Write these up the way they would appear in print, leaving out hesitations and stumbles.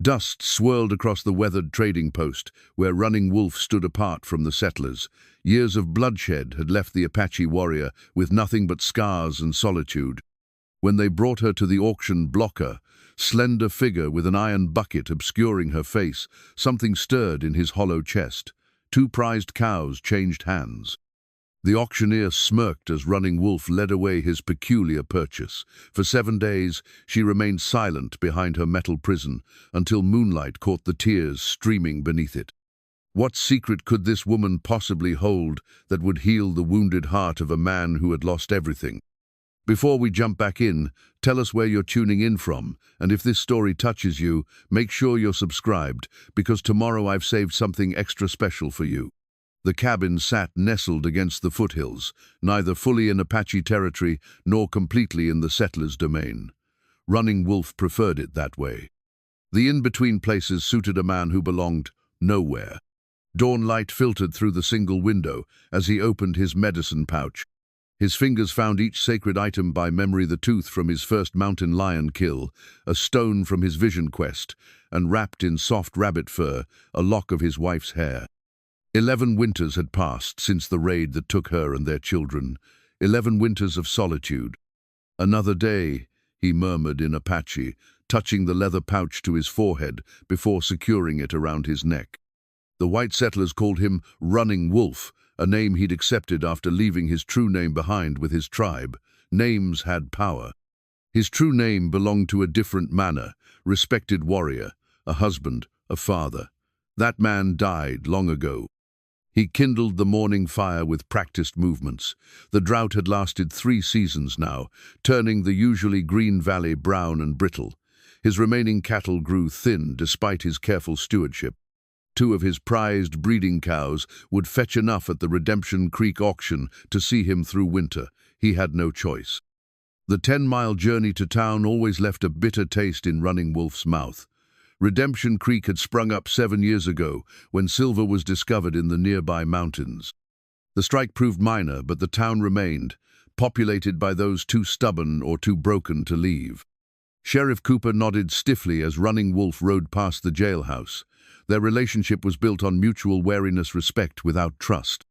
Dust swirled across the weathered trading post, where Running Wolf stood apart from the settlers. Years of bloodshed had left the Apache warrior with nothing but scars and solitude. When they brought her to the auction blocker, slender figure with an iron bucket obscuring her face, something stirred in his hollow chest. 2 prized cows changed hands. The auctioneer smirked as Running Wolf led away his peculiar purchase. For 7 days, she remained silent behind her metal prison, until moonlight caught the tears streaming beneath it. What secret could this woman possibly hold that would heal the wounded heart of a man who had lost everything? Before we jump back in, tell us where you're tuning in from, and if this story touches you, make sure you're subscribed, because tomorrow I've saved something extra special for you. The cabin sat nestled against the foothills, neither fully in Apache territory nor completely in the settlers' domain. Running Wolf preferred it that way. The in-between places suited a man who belonged nowhere. Dawn light filtered through the single window as he opened his medicine pouch. His fingers found each sacred item by memory: the tooth from his first mountain lion kill, a stone from his vision quest, and wrapped in soft rabbit fur, a lock of his wife's hair. 11 winters had passed since the raid that took her and their children. 11 winters of solitude. "Another day," he murmured in Apache, touching the leather pouch to his forehead before securing it around his neck. The white settlers called him Running Wolf, a name he'd accepted after leaving his true name behind with his tribe. Names had power. His true name belonged to a different manner, respected warrior, a husband, a father. That man died long ago. He kindled the morning fire with practiced movements. The drought had lasted 3 seasons now, turning the usually green valley brown and brittle. His remaining cattle grew thin despite his careful stewardship. 2 of his prized breeding cows would fetch enough at the Redemption Creek auction to see him through winter. He had no choice. The 10-mile journey to town always left a bitter taste in Running Wolf's mouth. Redemption Creek had sprung up 7 years ago when silver was discovered in the nearby mountains. The strike proved minor, but the town remained, populated by those too stubborn or too broken to leave. Sheriff Cooper nodded stiffly as Running Wolf rode past the jailhouse. Their relationship was built on mutual wariness, respect without trust.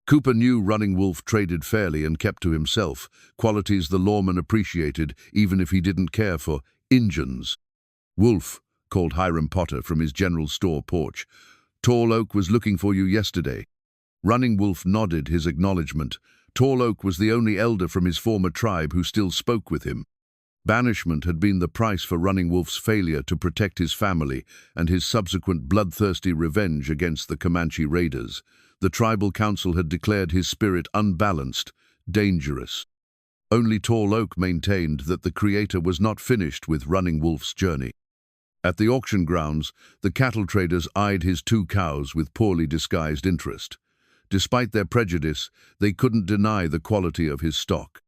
Cooper knew Running Wolf traded fairly and kept to himself, qualities the lawman appreciated even if he didn't care for Injuns. "Wolf," called Hiram Potter from his general store porch. "Tall Oak was looking for you yesterday." Running Wolf nodded his acknowledgement. Tall Oak was the only elder from his former tribe who still spoke with him. Banishment had been the price for Running Wolf's failure to protect his family and his subsequent bloodthirsty revenge against the Comanche raiders. The tribal council had declared his spirit unbalanced, dangerous. Only Tall Oak maintained that the Creator was not finished with Running Wolf's journey. At the auction grounds, the cattle traders eyed his 2 cows with poorly disguised interest. Despite their prejudice, they couldn't deny the quality of his stock.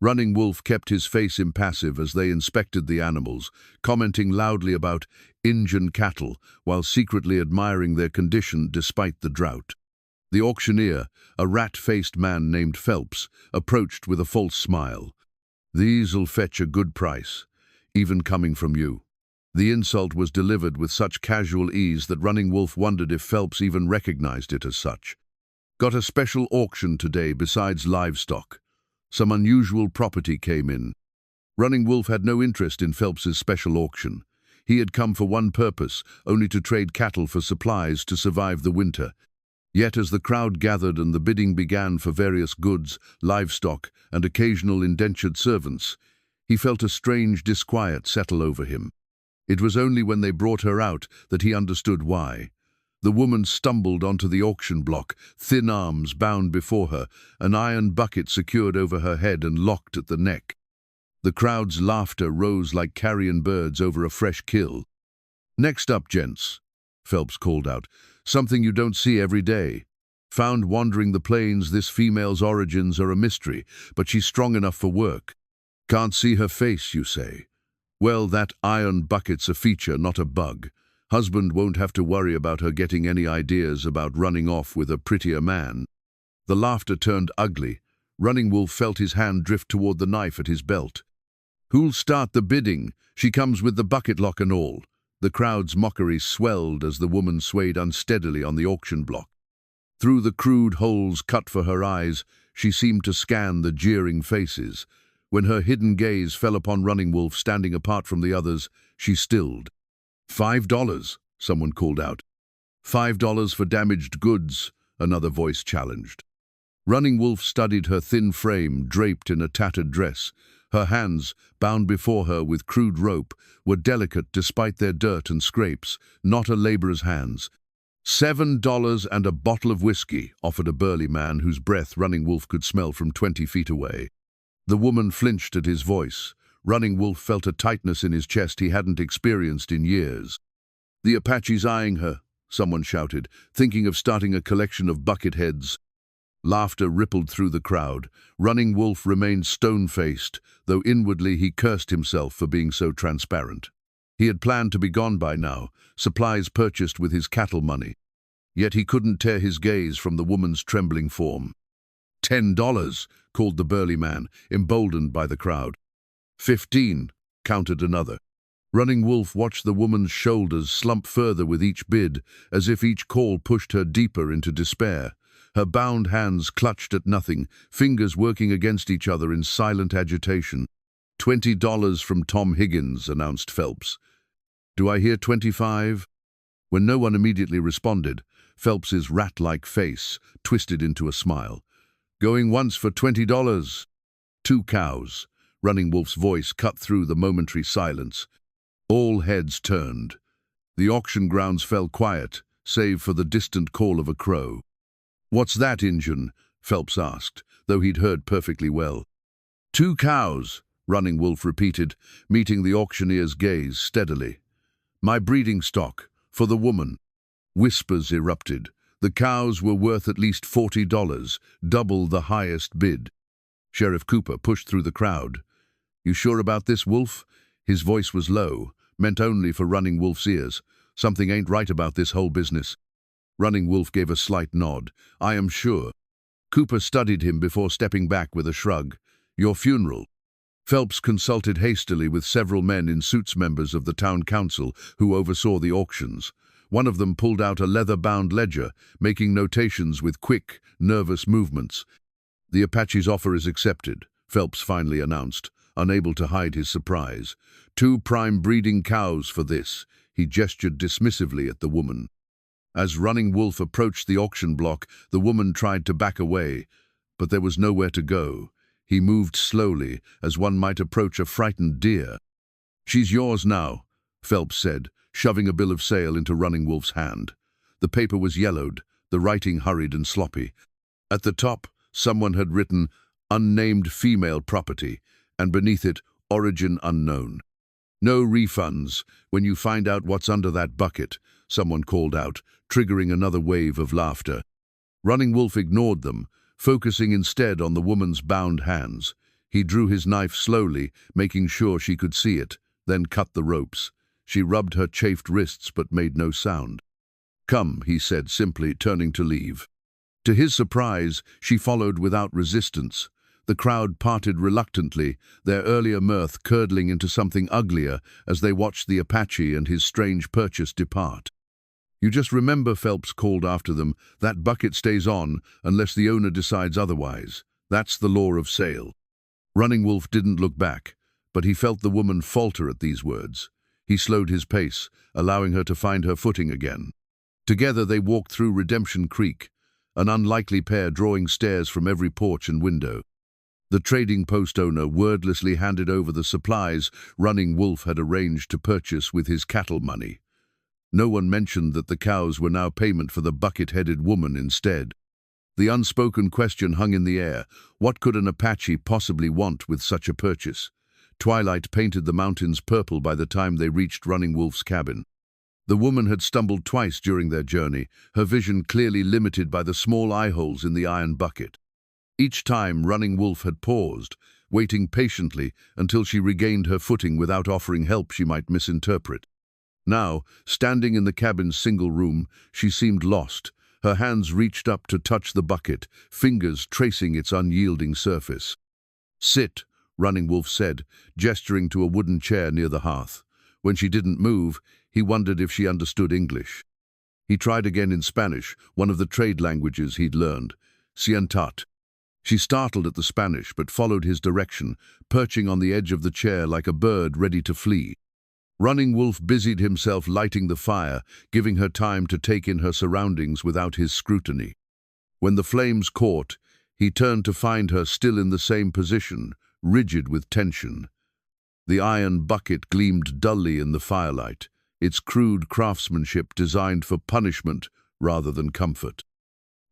Running Wolf kept his face impassive as they inspected the animals, commenting loudly about Injun cattle while secretly admiring their condition despite the drought. The auctioneer, a rat-faced man named Phelps, approached with a false smile. "These'll fetch a good price, even coming from you." The insult was delivered with such casual ease that Running Wolf wondered if Phelps even recognized it as such. "Got a special auction today besides livestock. Some unusual property came in." Running Wolf had no interest in Phelps's special auction. He had come for one purpose, only to trade cattle for supplies to survive the winter. Yet as the crowd gathered and the bidding began for various goods, livestock, and occasional indentured servants, he felt a strange disquiet settle over him. It was only when they brought her out that he understood why. The woman stumbled onto the auction block, thin arms bound before her, an iron bucket secured over her head and locked at the neck. The crowd's laughter rose like carrion birds over a fresh kill. "Next up, gents," Phelps called out, "something you don't see every day. Found wandering the plains, this female's origins are a mystery, but she's strong enough for work. Can't see her face, you say? Well, that iron bucket's a feature, not a bug. Husband won't have to worry about her getting any ideas about running off with a prettier man." The laughter turned ugly. Running Wolf felt his hand drift toward the knife at his belt. "Who'll start the bidding? She comes with the bucket lock and all." The crowd's mockery swelled as the woman swayed unsteadily on the auction block. Through the crude holes cut for her eyes, she seemed to scan the jeering faces. When her hidden gaze fell upon Running Wolf standing apart from the others, she stilled. $5, someone called out. $5 for damaged goods, another voice challenged. Running Wolf studied her thin frame, draped in a tattered dress. Her hands, bound before her with crude rope, were delicate despite their dirt and scrapes, not a laborer's hands. $7 and a bottle of whiskey, offered a burly man whose breath Running Wolf could smell from 20 feet away. The woman flinched at his voice. Running Wolf felt a tightness in his chest he hadn't experienced in years. "The Apache's eyeing her," someone shouted, thinking of starting a collection of bucket heads. Laughter rippled through the crowd. Running Wolf remained stone-faced, though inwardly he cursed himself for being so transparent. He had planned to be gone by now, supplies purchased with his cattle money. Yet he couldn't tear his gaze from the woman's trembling form. $10, called the burly man, emboldened by the crowd. 15, countered another. Running Wolf watched the woman's shoulders slump further with each bid, as if each call pushed her deeper into despair. Her bound hands clutched at nothing, fingers working against each other in silent agitation. $20 from Tom Higgins, announced Phelps. "Do I hear 25? When no one immediately responded, Phelps's rat-like face twisted into a smile. "Going once for $20. 2 cows. Running Wolf's voice cut through the momentary silence. All heads turned. The auction grounds fell quiet, save for the distant call of a crow. "What's that, Injun?" Phelps asked, though he'd heard perfectly well. 2 cows, Running Wolf repeated, meeting the auctioneer's gaze steadily. "My breeding stock, for the woman." Whispers erupted. The cows were worth at least $40, double the highest bid. Sheriff Cooper pushed through the crowd. "You sure about this, Wolf?" His voice was low, meant only for Running Wolf's ears. "Something ain't right about this whole business." Running Wolf gave a slight nod. "I am sure." Cooper studied him before stepping back with a shrug. "Your funeral." Phelps consulted hastily with several men in suits, members of the town council who oversaw the auctions. One of them pulled out a leather-bound ledger, making notations with quick, nervous movements. "The Apache's offer is accepted," Phelps finally announced, unable to hide his surprise. 2 prime breeding cows for this." He gestured dismissively at the woman. As Running Wolf approached the auction block, the woman tried to back away, but there was nowhere to go. He moved slowly, as one might approach a frightened deer. "She's yours now," Phelps said, shoving a bill of sale into Running Wolf's hand. The paper was yellowed, the writing hurried and sloppy. At the top, someone had written, "Unnamed female property," and beneath it, "Origin unknown." "No refunds when you find out what's under that bucket," someone called out, triggering another wave of laughter. Running Wolf ignored them, focusing instead on the woman's bound hands. He drew his knife slowly, making sure she could see it, then cut the ropes. She rubbed her chafed wrists but made no sound. "Come," he said simply, turning to leave. To his surprise, she followed without resistance. The crowd parted reluctantly, their earlier mirth curdling into something uglier as they watched the Apache and his strange purchase depart. "You just remember," Phelps called after them, "that bucket stays on unless the owner decides otherwise. That's the law of sale." Running Wolf didn't look back, but he felt the woman falter at these words. He slowed his pace, allowing her to find her footing again. Together they walked through Redemption Creek, an unlikely pair drawing stares from every porch and window. The trading post owner wordlessly handed over the supplies Running Wolf had arranged to purchase with his cattle money. No one mentioned that the cows were now payment for the bucket-headed woman instead. The unspoken question hung in the air. What could an Apache possibly want with such a purchase? Twilight painted the mountains purple by the time they reached Running Wolf's cabin. The woman had stumbled twice during their journey, her vision clearly limited by the small eye-holes in the iron bucket. Each time, Running Wolf had paused, waiting patiently until she regained her footing without offering help she might misinterpret. Now, standing in the cabin's single room, she seemed lost. Her hands reached up to touch the bucket, fingers tracing its unyielding surface. "Sit," Running Wolf said, gesturing to a wooden chair near the hearth. When she didn't move, He wondered if she understood English. He tried again in Spanish, one of the trade languages he'd learned. Sientat. She startled at the Spanish, but followed his direction, perching on the edge of the chair like a bird ready to flee. Running Wolf busied himself lighting the fire, giving her time to take in her surroundings without his scrutiny. When the flames caught, he turned to find her still in the same position, rigid with tension. The iron bucket gleamed dully in the firelight, its crude craftsmanship designed for punishment rather than comfort.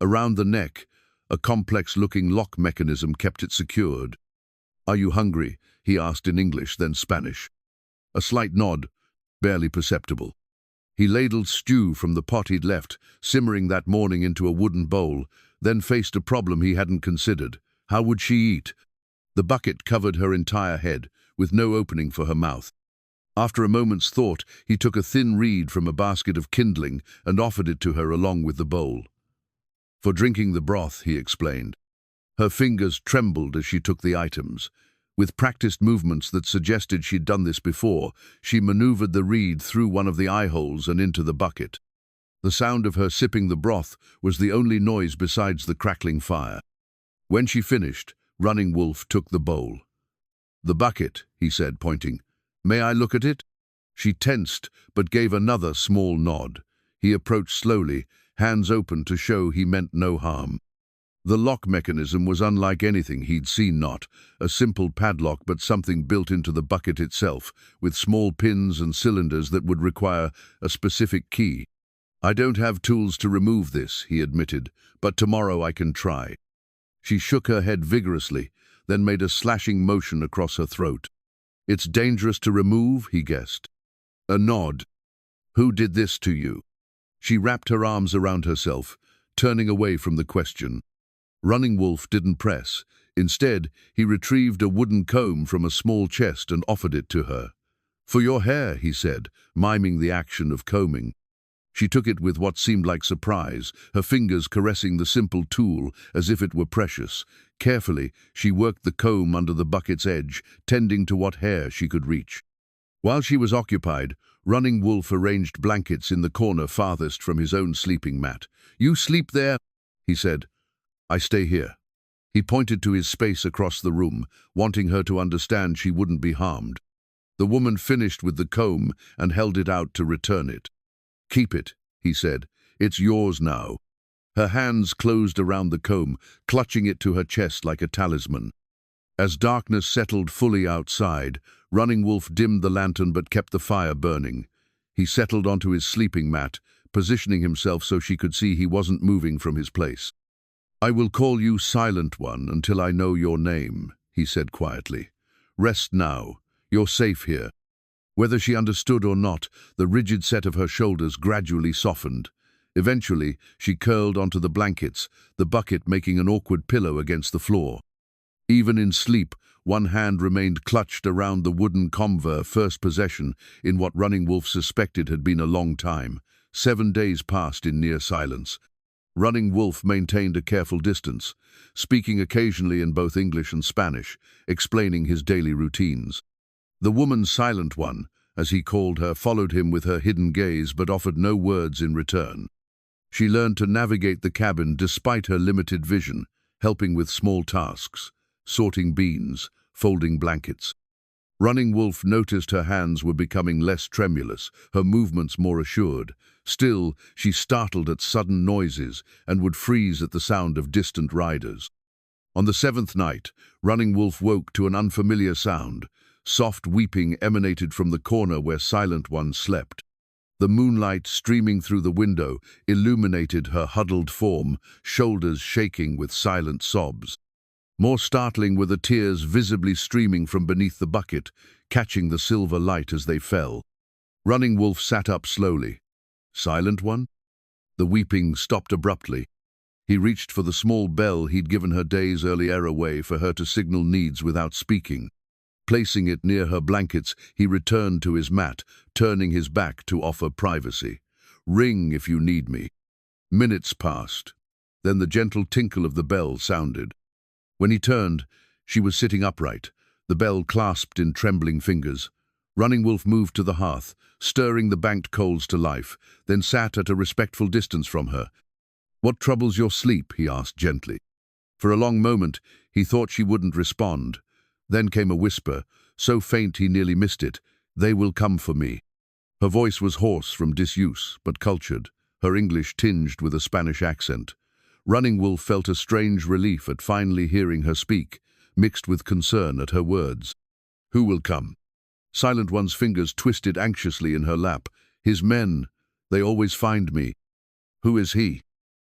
Around the neck, a complex-looking lock mechanism kept it secured. "Are you hungry?" he asked in English, then Spanish. A slight nod, barely perceptible. He ladled stew from the pot he'd left, simmering that morning into a wooden bowl, then faced a problem he hadn't considered. How would she eat? The bucket covered her entire head, with no opening for her mouth. After a moment's thought, he took a thin reed from a basket of kindling and offered it to her along with the bowl. "For drinking the broth," he explained. Her fingers trembled as she took the items. With practiced movements that suggested she'd done this before, she maneuvered the reed through one of the eye holes and into the bucket. The sound of her sipping the broth was the only noise besides the crackling fire. When she finished, Running Wolf took the bowl. "The bucket," he said, pointing. "May I look at it?" She tensed, but gave another small nod. He approached slowly, hands open to show he meant no harm. The lock mechanism was unlike anything he'd seen, not a simple padlock but something built into the bucket itself, with small pins and cylinders that would require a specific key. "I don't have tools to remove this," he admitted, "but tomorrow I can try." She shook her head vigorously, then made a slashing motion across her throat. "It's dangerous to remove," he guessed. A nod. "Who did this to you?" She wrapped her arms around herself, turning away from the question. Running Wolf didn't press. Instead, he retrieved a wooden comb from a small chest and offered it to her. "For your hair," he said, miming the action of combing. She took it with what seemed like surprise, her fingers caressing the simple tool as if it were precious. Carefully, she worked the comb under the bucket's edge, tending to what hair she could reach. While she was occupied, Running Wolf arranged blankets in the corner farthest from his own sleeping mat. "You sleep there," he said. "I stay here." He pointed to his space across the room, wanting her to understand she wouldn't be harmed. The woman finished with the comb and held it out to return it. "Keep it," he said. "It's yours now." Her hands closed around the comb, clutching it to her chest like a talisman. As darkness settled fully outside, Running Wolf dimmed the lantern but kept the fire burning. He settled onto his sleeping mat, positioning himself so she could see he wasn't moving from his place. "I will call you Silent One until I know your name," he said quietly. "Rest now. You're safe here." Whether she understood or not, the rigid set of her shoulders gradually softened. Eventually, she curled onto the blankets, the bucket making an awkward pillow against the floor. Even in sleep, one hand remained clutched around the wooden comber, first possession in what Running Wolf suspected had been a long time. 7 days passed in near silence. Running Wolf maintained a careful distance, speaking occasionally in both English and Spanish, explaining his daily routines. The woman Silent One, as he called her, followed him with her hidden gaze but offered no words in return. She learned to navigate the cabin despite her limited vision, helping with small tasks, sorting beans, folding blankets. Running Wolf noticed her hands were becoming less tremulous, her movements more assured. Still, she startled at sudden noises and would freeze at the sound of distant riders. On the 7th night, Running Wolf woke to an unfamiliar sound. Soft weeping emanated from the corner where Silent One slept. The moonlight streaming through the window illuminated her huddled form, shoulders shaking with silent sobs. More startling were the tears visibly streaming from beneath the bucket, catching the silver light as they fell. Running Wolf sat up slowly. "Silent One?" The weeping stopped abruptly. He reached for the small bell he'd given her days earlier away for her to signal needs without speaking. Placing it near her blankets, he returned to his mat, turning his back to offer privacy. "Ring if you need me." Minutes passed. Then the gentle tinkle of the bell sounded. When he turned, she was sitting upright, the bell clasped in trembling fingers. Running Wolf moved to the hearth, stirring the banked coals to life, then sat at a respectful distance from her. "What troubles your sleep?" he asked gently. For a long moment, he thought she wouldn't respond. Then came a whisper, so faint he nearly missed it. "They will come for me." Her voice was hoarse from disuse, but cultured, her English tinged with a Spanish accent. Running Wolf felt a strange relief at finally hearing her speak, mixed with concern at her words. "Who will come?" Silent One's fingers twisted anxiously in her lap. "His men. They always find me." "Who is he?"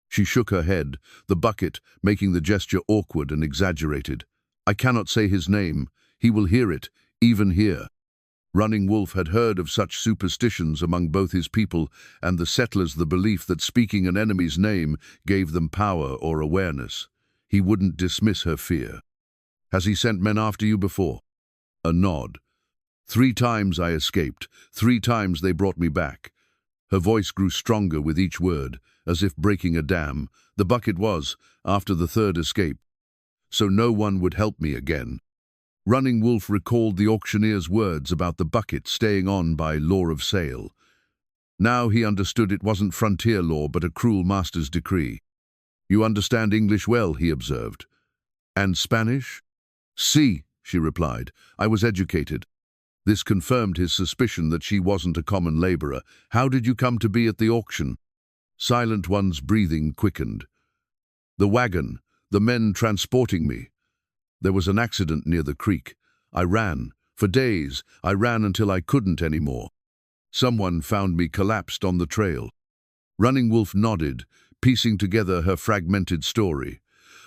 She shook her head, the bucket making the gesture awkward and exaggerated. "I cannot say his name. He will hear it, even here." Running Wolf had heard of such superstitions among both his people and the settlers, the belief that speaking an enemy's name gave them power or awareness. He wouldn't dismiss her fear. "Has he sent men after you before?" A nod. "3 times I escaped. 3 times they brought me back." Her voice grew stronger with each word, as if breaking a dam. The bucket was, after the 3rd escape. "So no one would help me again." Running Wolf recalled the auctioneer's words about the bucket staying on by law of sale. Now he understood it wasn't frontier law but a cruel master's decree. "You understand English well," he observed. "And Spanish?" "Si," she replied. "I was educated." This confirmed his suspicion that she wasn't a common laborer. "How did you come to be at the auction?" Silent One's breathing quickened. "The wagon, the men transporting me. There was an accident near the creek. I ran. For days, I ran until I couldn't anymore. Someone found me collapsed on the trail." Running Wolf nodded, piecing together her fragmented story.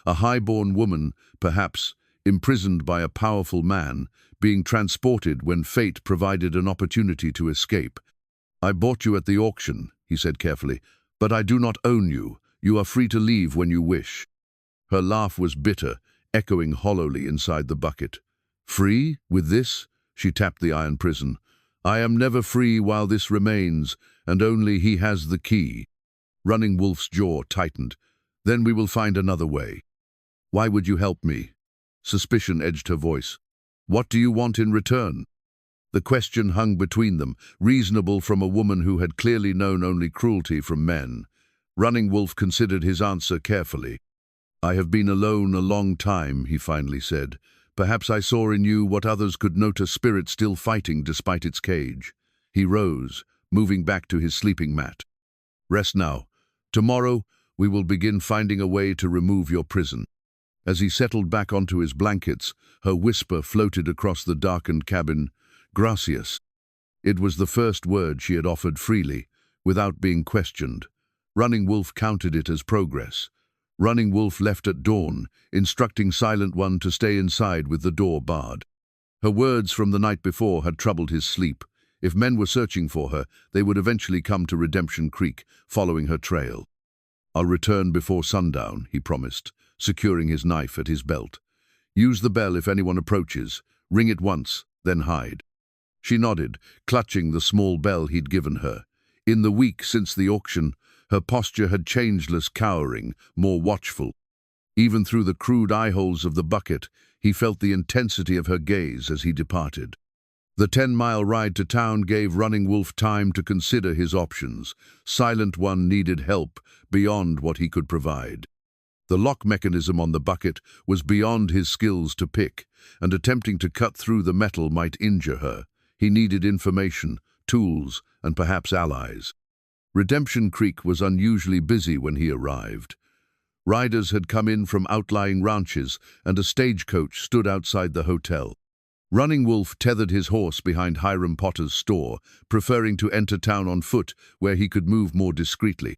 A high-born woman, perhaps, imprisoned by a powerful man, being transported when fate provided an opportunity to escape. "I bought you at the auction," he said carefully, "but I do not own you. You are free to leave when you wish." Her laugh was bitter, echoing hollowly inside the bucket. "Free? With this?" She tapped the iron prison. "I am never free while this remains, and only he has the key." Running Wolf's jaw tightened. "Then we will find another way." "Why would you help me?" Suspicion edged her voice. "What do you want in return?" The question hung between them, reasonable from a woman who had clearly known only cruelty from men. Running Wolf considered his answer carefully. "I have been alone a long time," he finally said. "Perhaps I saw in you what others could note, a spirit still fighting despite its cage." He rose, moving back to his sleeping mat. "Rest now. Tomorrow, we will begin finding a way to remove your prison." As he settled back onto his blankets, her whisper floated across the darkened cabin. "Gracias." It was the first word she had offered freely, without being questioned. Running Wolf counted it as progress. Running Wolf left at dawn, instructing Silent One to stay inside with the door barred. Her words from the night before had troubled his sleep. If men were searching for her, they would eventually come to Redemption Creek, following her trail. "I'll return before sundown," he promised, securing his knife at his belt. "Use the bell if anyone approaches. Ring it once, then hide." She nodded, clutching the small bell he'd given her. In the week since the auction, her posture had changed, less cowering, more watchful. Even through the crude eye-holes of the bucket, he felt the intensity of her gaze as he departed. The 10-mile ride to town gave Running Wolf time to consider his options. Silent One needed help beyond what he could provide. The lock mechanism on the bucket was beyond his skills to pick, and attempting to cut through the metal might injure her. He needed information, tools, and perhaps allies. Redemption Creek was unusually busy when he arrived. Riders had come in from outlying ranches, and a stagecoach stood outside the hotel. Running Wolf tethered his horse behind Hiram Potter's store, preferring to enter town on foot, where he could move more discreetly.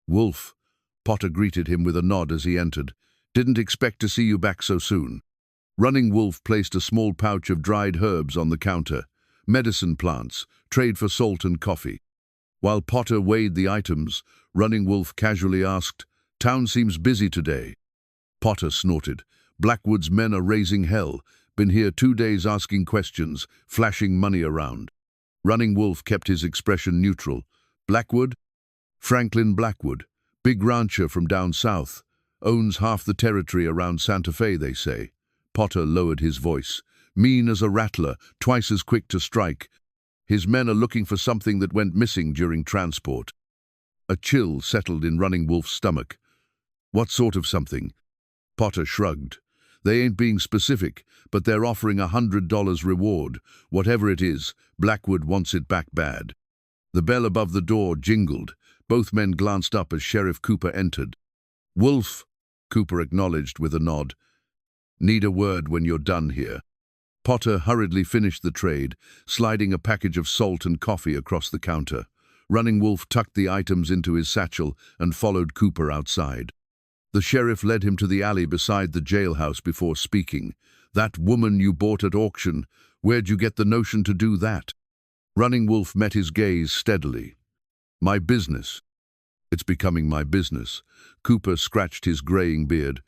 "Wolf," Potter greeted him with a nod as he entered. "Didn't expect to see you back so soon." Running Wolf placed a small pouch of dried herbs on the counter. "Medicine plants, trade for salt and coffee." While Potter weighed the items, Running Wolf casually asked, "Town seems busy today." Potter snorted. "Blackwood's men are raising hell. Been here 2 days asking questions, flashing money around." Running Wolf kept his expression neutral. "Blackwood?" "Franklin Blackwood. Big rancher from down south. Owns half the territory around Santa Fe, they say." Potter lowered his voice. mean as a rattler, twice as quick to strike. His men are looking for something that went missing during transport. A chill settled in Running Wolf's stomach. What sort of something? Potter shrugged. They ain't being specific, but they're offering $100 reward. Whatever it is, Blackwood wants it back bad. The bell above the door jingled. Both men glanced up as Sheriff Cooper entered. "Wolf," Cooper acknowledged with a nod. "Need a word when you're done here." Potter hurriedly finished the trade, sliding a package of salt and coffee across the counter. Running Wolf tucked the items into his satchel and followed Cooper outside. The sheriff led him to the alley beside the jailhouse before speaking. "That woman you bought at auction, where'd you get the notion to do that?" Running Wolf met his gaze steadily. "My business. It's becoming my business." Cooper scratched his graying beard.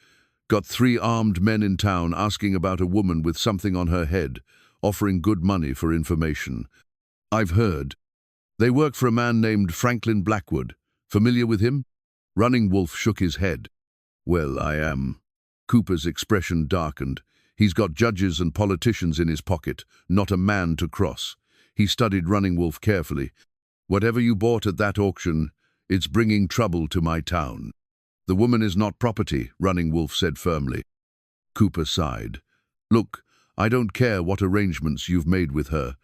"Got 3 armed men in town asking about a woman with something on her head, offering good money for information. I've heard. They work for a man named Franklin Blackwood. Familiar with him?" Running Wolf shook his head. "Well, I am." Cooper's expression darkened. "He's got judges and politicians in his pocket, not a man to cross." He studied Running Wolf carefully. "Whatever you bought at that auction, it's bringing trouble to my town." "The woman is not property," Running Wolf said firmly. Cooper sighed. "Look, I don't care what arrangements you've made with her,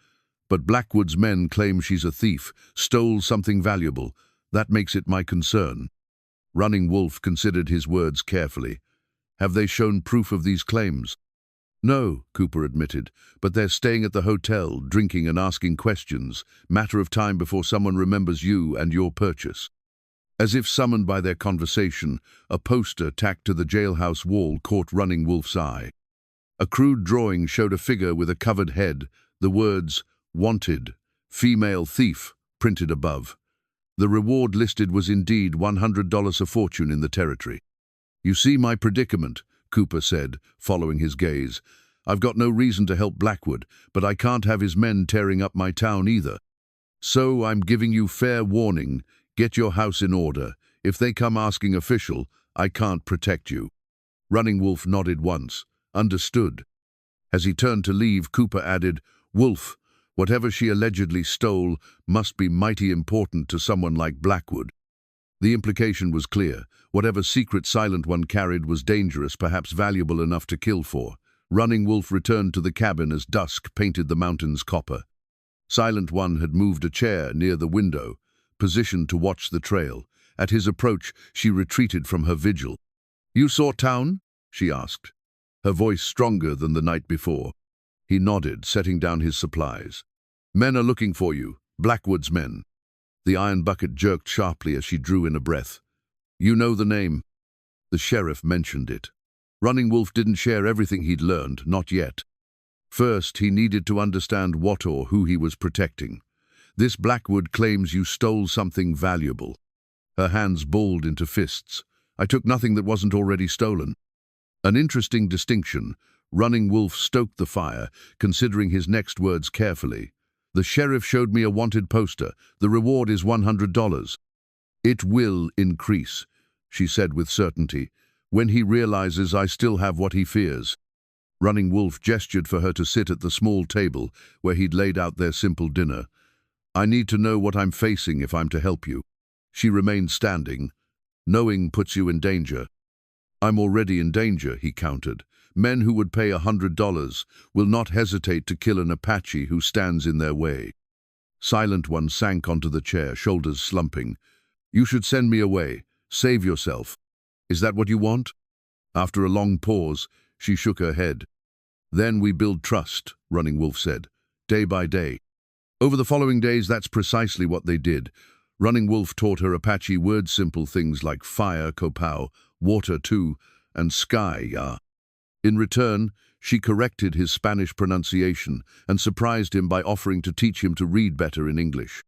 but Blackwood's men claim she's a thief, stole something valuable. That makes it my concern." Running Wolf considered his words carefully. "Have they shown proof of these claims?" "No," Cooper admitted, "but they're staying at the hotel, drinking and asking questions. Matter of time before someone remembers you and your purchase." As if summoned by their conversation, a poster tacked to the jailhouse wall caught Running Wolf's eye. A crude drawing showed a figure with a covered head, the words, "Wanted, female thief," printed above. The reward listed was indeed $100 a fortune in the territory. "You see my predicament," Cooper said, following his gaze. "I've got no reason to help Blackwood, but I can't have his men tearing up my town either. So I'm giving you fair warning. Get your house in order. If they come asking official, I can't protect you." Running Wolf nodded once. "Understood." As he turned to leave, Cooper added, "Wolf, whatever she allegedly stole must be mighty important to someone like Blackwood." The implication was clear. Whatever secret Silent One carried was dangerous, perhaps valuable enough to kill for. Running Wolf returned to the cabin as dusk painted the mountains copper. Silent One had moved a chair near the window, positioned to watch the trail. At his approach, she retreated from her vigil. "You saw town?" she asked, her voice stronger than the night before. He nodded, setting down his supplies. "Men are looking for you, Blackwood's men." The iron bucket jerked sharply as she drew in a breath. "You know the name?" The sheriff mentioned it. Running Wolf didn't share everything he'd learned, not yet. First, he needed to understand what or who he was protecting. "This Blackwood claims you stole something valuable." Her hands balled into fists. "I took nothing that wasn't already stolen." An interesting distinction. Running Wolf stoked the fire, considering his next words carefully. "The sheriff showed me a wanted poster. The reward is $100. It will increase," she said with certainty, "when he realizes I still have what he fears." Running Wolf gestured for her to sit at the small table where he'd laid out their simple dinner. "I need to know what I'm facing if I'm to help you." She remained standing. "Knowing puts you in danger." "I'm already in danger," he countered. "Men who would pay $100 will not hesitate to kill an Apache who stands in their way." Silent One sank onto the chair, shoulders slumping. "You should send me away. Save yourself. Is that what you want?" After a long pause, she shook her head. "Then we build trust," Running Wolf said, "day by day." Over the following days, that's precisely what they did. Running Wolf taught her Apache word-simple things like fire, kopau, water too, and sky, ya. In return, she corrected his Spanish pronunciation and surprised him by offering to teach him to read better in English.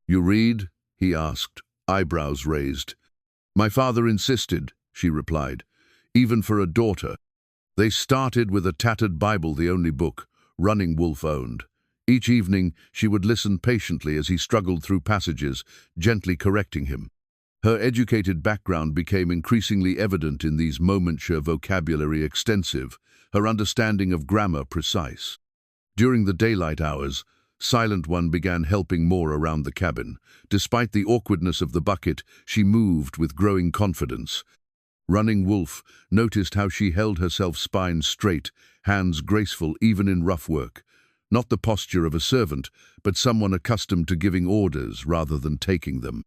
"You read?" he asked, eyebrows raised. "My father insisted," she replied, "even for a daughter." They started with a tattered Bible, the only book Running Wolf owned. Each evening, she would listen patiently as he struggled through passages, gently correcting him. Her educated background became increasingly evident in these moments, her vocabulary extensive, her understanding of grammar precise. During the daylight hours, Silent One began helping more around the cabin. Despite the awkwardness of the bucket, she moved with growing confidence. Running Wolf noticed how she held herself spine straight, hands graceful even in rough work. Not the posture of a servant, but someone accustomed to giving orders rather than taking them.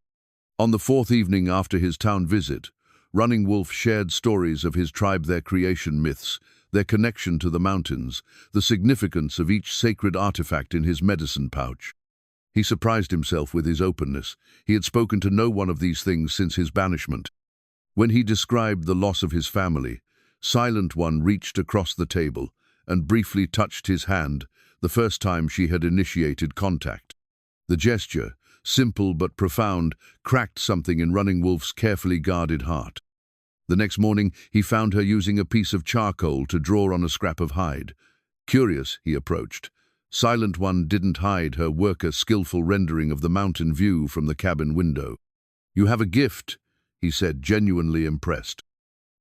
On the fourth evening after his town visit, Running Wolf shared stories of his tribe, their creation myths, their connection to the mountains, the significance of each sacred artifact in his medicine pouch. He surprised himself with his openness. He had spoken to no one of these things since his banishment. When he described the loss of his family, Silent One reached across the table and briefly touched his hand, the first time she had initiated contact. The gesture, simple but profound, cracked something in Running Wolf's carefully guarded heart. The next morning, he found her using a piece of charcoal to draw on a scrap of hide. Curious, he approached. Silent One didn't hide her worker's skillful rendering of the mountain view from the cabin window. "You have a gift," he said, genuinely impressed.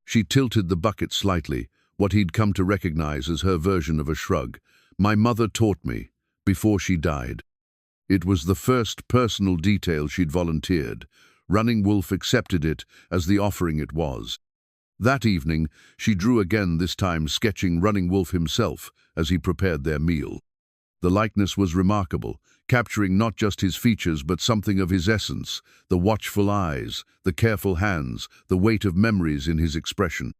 She tilted the bucket slightly, what he'd come to recognize as her version of a shrug. "My mother taught me, before she died." It was the first personal detail she'd volunteered. Running Wolf accepted it as the offering it was. That evening, she drew again, this time sketching Running Wolf himself as he prepared their meal. The likeness was remarkable, capturing not just his features but something of his essence, the watchful eyes, the careful hands, the weight of memories in his expression.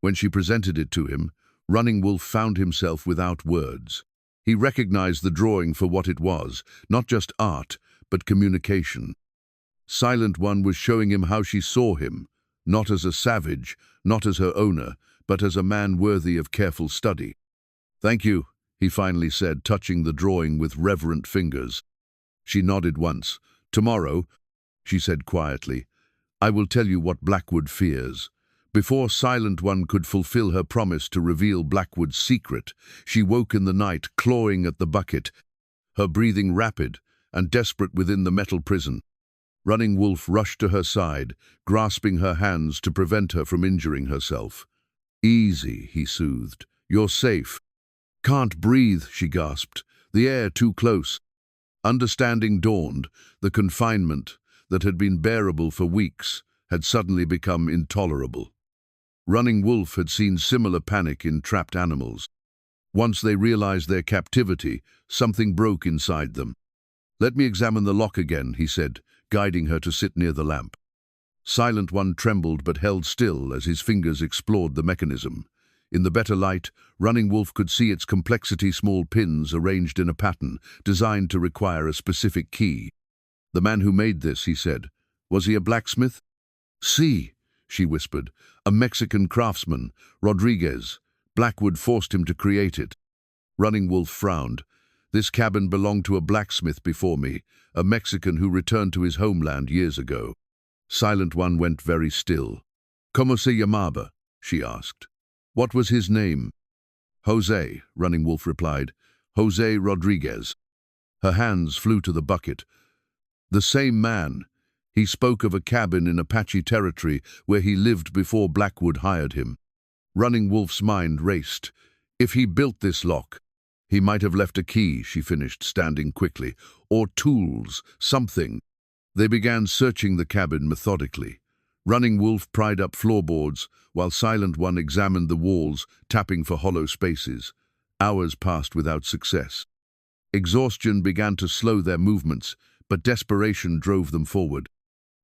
When she presented it to him, Running Wolf found himself without words. He recognized the drawing for what it was, not just art, but communication. Silent One was showing him how she saw him, not as a savage, not as her owner, but as a man worthy of careful study. "Thank you," he finally said, touching the drawing with reverent fingers. She nodded once. "Tomorrow," she said quietly, "I will tell you what Blackwood fears." Before Silent One could fulfill her promise to reveal Blackwood's secret, she woke in the night, clawing at the bucket, her breathing rapid and desperate within the metal prison. Running Wolf rushed to her side, grasping her hands to prevent her from injuring herself. "Easy," he soothed. "You're safe." "Can't breathe," she gasped. "The air too close." Understanding dawned. The confinement, that had been bearable for weeks, had suddenly become intolerable. Running Wolf had seen similar panic in trapped animals. Once they realized their captivity, something broke inside them. "Let me examine the lock again," he said, guiding her to sit near the lamp. Silent One trembled but held still as his fingers explored the mechanism. In the better light, Running Wolf could see its complexity, small pins arranged in a pattern, designed to require a specific key. "The man who made this," he said, "was he a blacksmith?" "See," she whispered, "a Mexican craftsman, Rodriguez. Blackwood forced him to create it." Running Wolf frowned. "This cabin belonged to a blacksmith before me, a Mexican who returned to his homeland years ago." Silent One went very still. "Como se llamaba?" she asked. "What was his name?" "Jose," Running Wolf replied. "Jose Rodriguez." Her hands flew to the bucket. "The same man. He spoke of a cabin in Apache territory where he lived before Blackwood hired him." Running Wolf's mind raced. "If he built this lock, he might have left a key," she finished, standing quickly. "Or tools, something." They began searching the cabin methodically. Running Wolf pried up floorboards, while Silent One examined the walls, tapping for hollow spaces. Hours passed without success. Exhaustion began to slow their movements, but desperation drove them forward.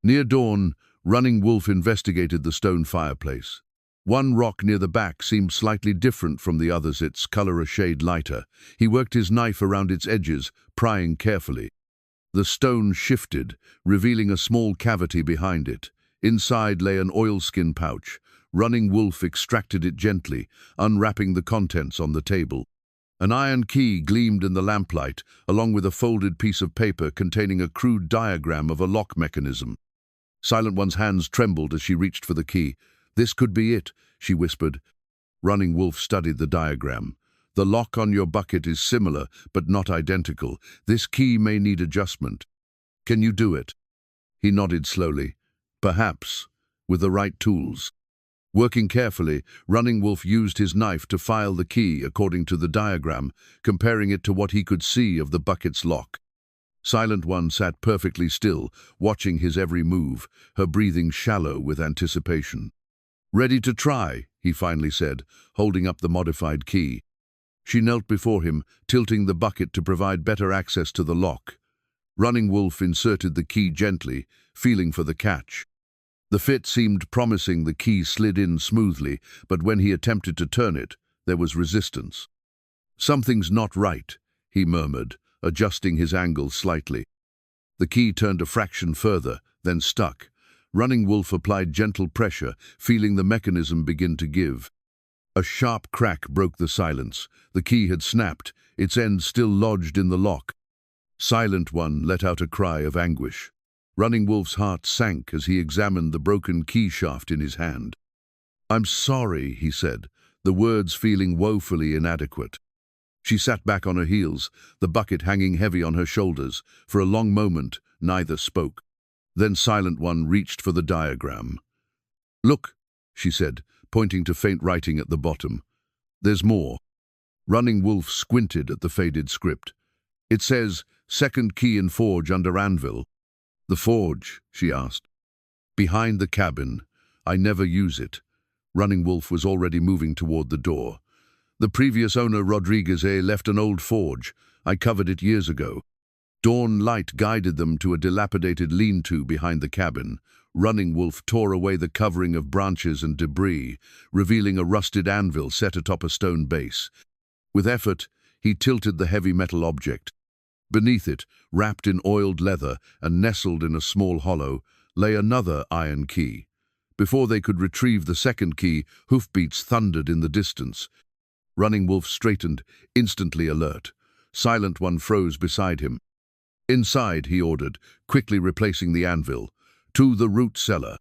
Near dawn, Running Wolf investigated the stone fireplace. One rock near the back seemed slightly different from the others, its color a shade lighter. He worked his knife around its edges, prying carefully. The stone shifted, revealing a small cavity behind it. Inside lay an oilskin pouch. Running Wolf extracted it gently, unwrapping the contents on the table. An iron key gleamed in the lamplight, along with a folded piece of paper containing a crude diagram of a lock mechanism. Silent One's hands trembled as she reached for the key. "This could be it," she whispered. Running Wolf studied the diagram. "The lock on your bucket is similar, but not identical. This key may need adjustment. Can you do it?" He nodded slowly. "Perhaps, with the right tools." Working carefully, Running Wolf used his knife to file the key according to the diagram, comparing it to what he could see of the bucket's lock. Silent One sat perfectly still, watching his every move, her breathing shallow with anticipation. "Ready to try," he finally said, holding up the modified key. She knelt before him, tilting the bucket to provide better access to the lock. Running Wolf inserted the key gently, feeling for the catch. The fit seemed promising. The key slid in smoothly, but when he attempted to turn it, there was resistance. "Something's not right," he murmured, adjusting his angle slightly. The key turned a fraction further, then stuck. Running Wolf applied gentle pressure, feeling the mechanism begin to give. A sharp crack broke the silence. The key had snapped, its end still lodged in the lock. Silent One let out a cry of anguish. Running Wolf's heart sank as he examined the broken key shaft in his hand. "I'm sorry," he said, the words feeling woefully inadequate. She sat back on her heels, the bucket hanging heavy on her shoulders. For a long moment, neither spoke. Then Silent One reached for the diagram. "Look," she said, pointing to faint writing at the bottom. "There's more." Running Wolf squinted at the faded script. "It says, 'Second key in forge under anvil.'" "The forge?" she asked. "Behind the cabin. I never use it." Running Wolf was already moving toward the door. "The previous owner, Rodriguez, left an old forge. I covered it years ago." Dawn light guided them to a dilapidated lean-to behind the cabin. Running Wolf tore away the covering of branches and debris, revealing a rusted anvil set atop a stone base. With effort, he tilted the heavy metal object. Beneath it, wrapped in oiled leather and nestled in a small hollow, lay another iron key. Before they could retrieve the second key, hoofbeats thundered in the distance. Running Wolf straightened, instantly alert. Silent One froze beside him. "Inside," he ordered, quickly replacing the anvil. "To the root cellar."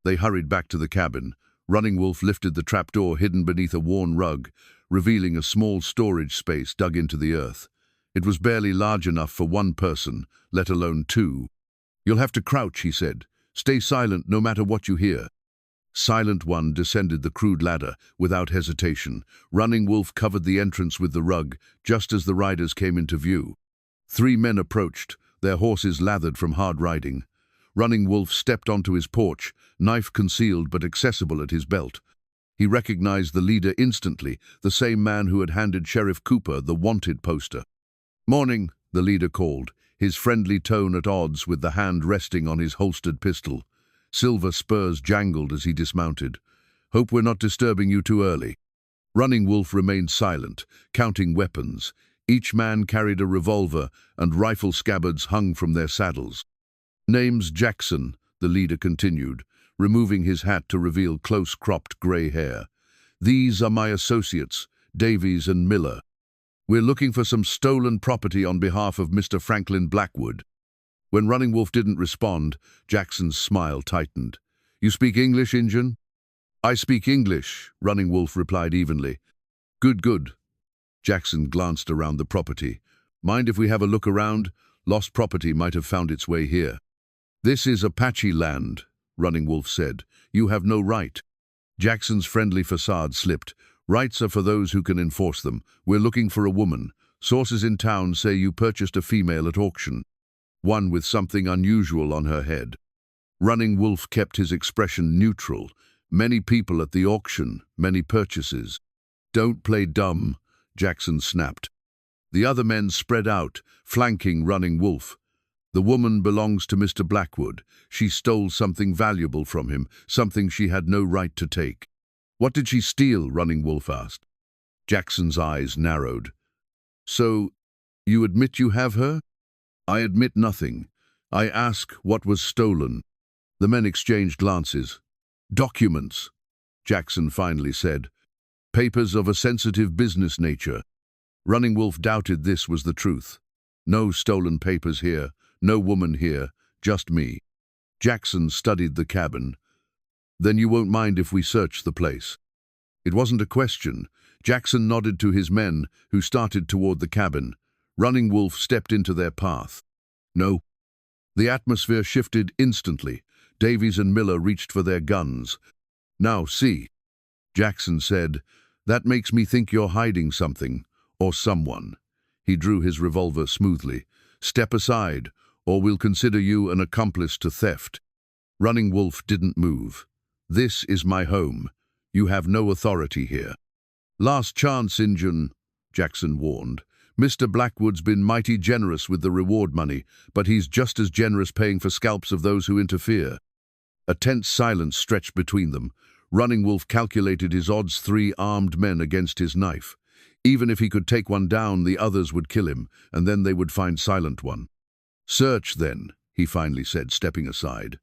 They hurried back to the cabin. Running Wolf lifted the trapdoor hidden beneath a worn rug, revealing a small storage space dug into the earth. It was barely large enough for one person, let alone two. "You'll have to crouch," he said. "Stay silent no matter what you hear." Silent One descended the crude ladder without hesitation. Running Wolf covered the entrance with the rug, just as the riders came into view. 3 men approached, their horses lathered from hard riding. Running Wolf stepped onto his porch, knife concealed but accessible at his belt. He recognized the leader instantly, the same man who had handed Sheriff Cooper the wanted poster. "Morning," the leader called, his friendly tone at odds with the hand resting on his holstered pistol. Silver spurs jangled as he dismounted. "Hope we're not disturbing you too early." Running Wolf remained silent, counting weapons. Each man carried a revolver, and rifle scabbards hung from their saddles. "Name's Jackson," the leader continued, removing his hat to reveal close-cropped gray hair. "These are my associates, Davies and Miller. We're looking for some stolen property on behalf of Mr. Franklin Blackwood." When Running Wolf didn't respond, Jackson's smile tightened. "You speak English, Injun?" "I speak English," Running Wolf replied evenly. "Good, good." Jackson glanced around the property. "Mind if we have a look around? Lost property might have found its way here." "This is Apache land," Running Wolf said. "You have no right." Jackson's friendly facade slipped. "Rights are for those who can enforce them. We're looking for a woman. Sources in town say you purchased a female at auction. One with something unusual on her head." Running Wolf kept his expression neutral. "Many people at the auction, many purchases." "Don't play dumb," Jackson snapped. The other men spread out, flanking Running Wolf. "The woman belongs to Mr. Blackwood. She stole something valuable from him, something she had no right to take." "What did she steal?" Running Wolf asked. Jackson's eyes narrowed. "So, you admit you have her?" "I admit nothing. I ask what was stolen." The men exchanged glances. "Documents," Jackson finally said. "Papers of a sensitive business nature." Running Wolf doubted this was the truth. "No stolen papers here, no woman here, just me." Jackson studied the cabin. "Then you won't mind if we search the place?" It wasn't a question. Jackson nodded to his men, who started toward the cabin. Running Wolf stepped into their path. "No." The atmosphere shifted instantly. Davies and Miller reached for their guns. Now see, Jackson said, that makes me think you're hiding something, or someone. He drew his revolver smoothly. Step aside, or we'll consider you an accomplice to theft. Running Wolf didn't move. This is my home. You have no authority here. Last chance, Injun, Jackson warned. Mr. Blackwood's been mighty generous with the reward money, but he's just as generous paying for scalps of those who interfere. A tense silence stretched between them. Running Wolf calculated his odds: 3 armed men against his knife. Even if he could take one down, the others would kill him, and then they would find Silent One. Search, then, he finally said, stepping aside.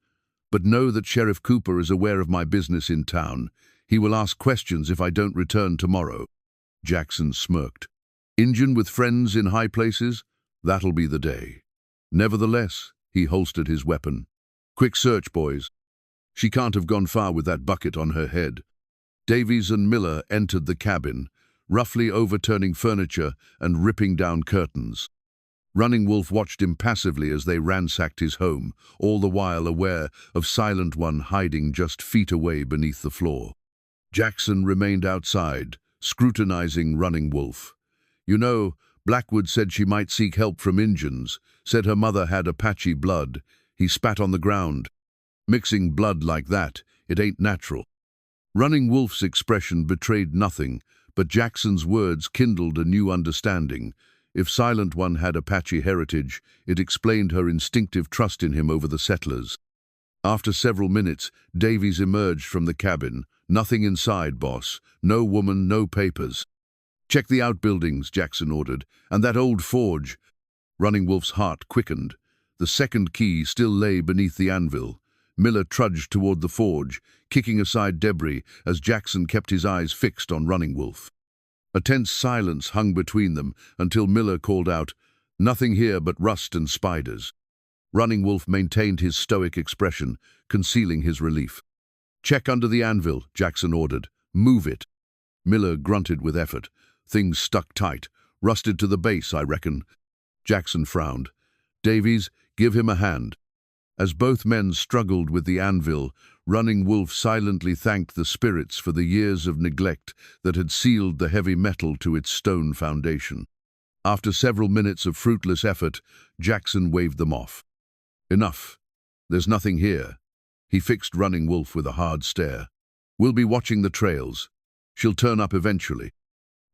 But know that Sheriff Cooper is aware of my business in town. He will ask questions if I don't return tomorrow. Jackson smirked. Injun with friends in high places? That'll be the day. Nevertheless, he holstered his weapon. Quick search, boys. She can't have gone far with that bucket on her head. Davies and Miller entered the cabin, roughly overturning furniture and ripping down curtains. Running Wolf watched impassively as they ransacked his home, all the while aware of Silent One hiding just feet away beneath the floor. Jackson remained outside, scrutinizing Running Wolf. You know, Blackwood said she might seek help from Injuns, said her mother had Apache blood. He spat on the ground. Mixing blood like that, it ain't natural. Running Wolf's expression betrayed nothing, but Jackson's words kindled a new understanding. If Silent One had Apache heritage, it explained her instinctive trust in him over the settlers. After several minutes, Davies emerged from the cabin. Nothing inside, boss. No woman, no papers. Check the outbuildings, Jackson ordered, and that old forge. Running Wolf's heart quickened. The second key still lay beneath the anvil. Miller trudged toward the forge, kicking aside debris as Jackson kept his eyes fixed on Running Wolf. A tense silence hung between them until Miller called out, "Nothing here but rust and spiders." Running Wolf maintained his stoic expression, concealing his relief. "Check under the anvil," Jackson ordered. "Move it." Miller grunted with effort. "Things stuck tight. Rusted to the base, I reckon." Jackson frowned. "Davies, give him a hand." As both men struggled with the anvil, Running Wolf silently thanked the spirits for the years of neglect that had sealed the heavy metal to its stone foundation. After several minutes of fruitless effort, Jackson waved them off. "Enough. There's nothing here." He fixed Running Wolf with a hard stare. "We'll be watching the trails. She'll turn up eventually."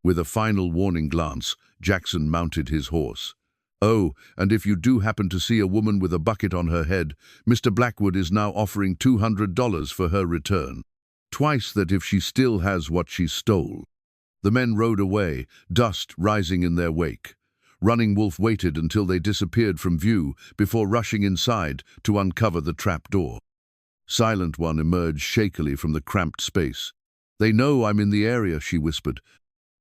With a final warning glance, Jackson mounted his horse. "Oh, and if you do happen to see a woman with a bucket on her head, Mr. Blackwood is now offering $200 for her return. Twice that if she still has what she stole." The men rode away, dust rising in their wake. Running Wolf waited until they disappeared from view before rushing inside to uncover the trap door. Silent One emerged shakily from the cramped space. "They know I'm in the area," she whispered.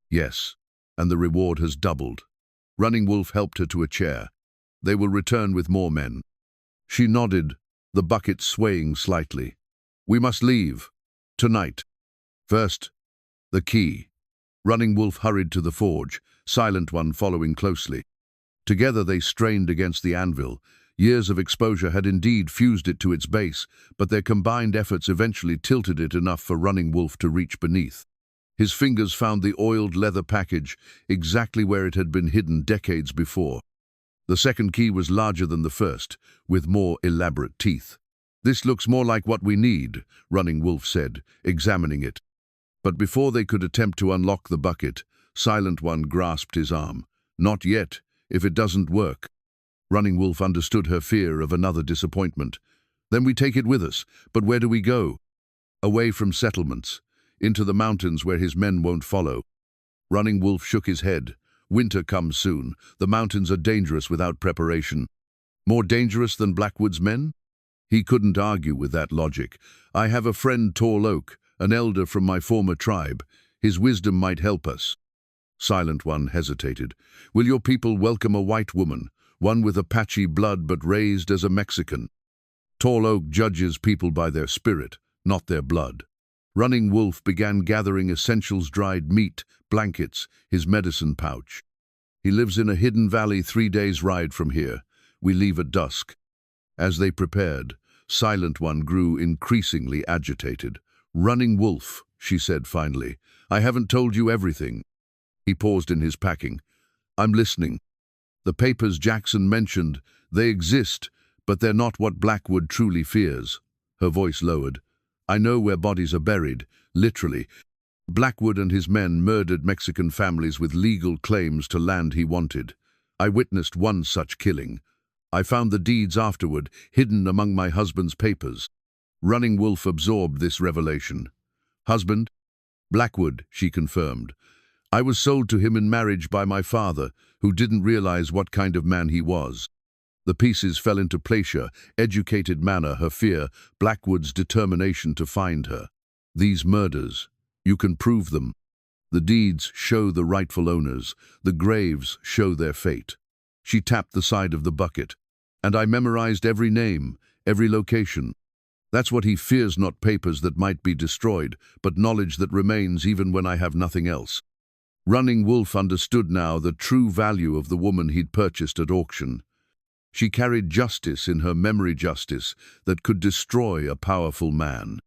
"Yes, and the reward has doubled." Running Wolf helped her to a chair. "They will return with more men." She nodded, the bucket swaying slightly. "We must leave. Tonight. First, the key." Running Wolf hurried to the forge, Silent One following closely. Together they strained against the anvil. Years of exposure had indeed fused it to its base, but their combined efforts eventually tilted it enough for Running Wolf to reach beneath. His fingers found the oiled leather package, exactly where it had been hidden decades before. The second key was larger than the first, with more elaborate teeth. "This looks more like what we need," Running Wolf said, examining it. But before they could attempt to unlock the bucket, Silent One grasped his arm. "Not yet, if it doesn't work." Running Wolf understood her fear of another disappointment. "Then we take it with us, but where do we go?" "Away from settlements. Into the mountains where his men won't follow." Running Wolf shook his head. "Winter comes soon. The mountains are dangerous without preparation." "More dangerous than Blackwood's men?" He couldn't argue with that logic. "I have a friend, Tall Oak, an elder from my former tribe. His wisdom might help us." Silent One hesitated. "Will your people welcome a white woman, one with Apache blood but raised as a Mexican?" "Tall Oak judges people by their spirit, not their blood." Running Wolf began gathering essentials: dried meat, blankets, his medicine pouch. "He lives in a hidden valley 3 days' ride from here. We leave at dusk." As they prepared, Silent One grew increasingly agitated. Running Wolf, she said finally. I haven't told you everything. He paused in his packing. I'm listening. The papers Jackson mentioned, they exist, but they're not what Blackwood truly fears. Her voice lowered. I know where bodies are buried, literally. Blackwood and his men murdered Mexican families with legal claims to land he wanted. I witnessed one such killing. I found the deeds afterward, hidden among my husband's papers. Running Wolf absorbed this revelation. Husband? Blackwood, she confirmed. I was sold to him in marriage by my father, who didn't realize what kind of man he was. The pieces fell into place: her educated manner, her fear, Blackwood's determination to find her. These murders, you can prove them. The deeds show the rightful owners. The graves show their fate. She tapped the side of the bucket. And I memorized every name, every location. That's what he fears, not papers that might be destroyed, but knowledge that remains even when I have nothing else. Running Wolf understood now the true value of the woman he'd purchased at auction. She carried justice in her memory, justice that could destroy a powerful man.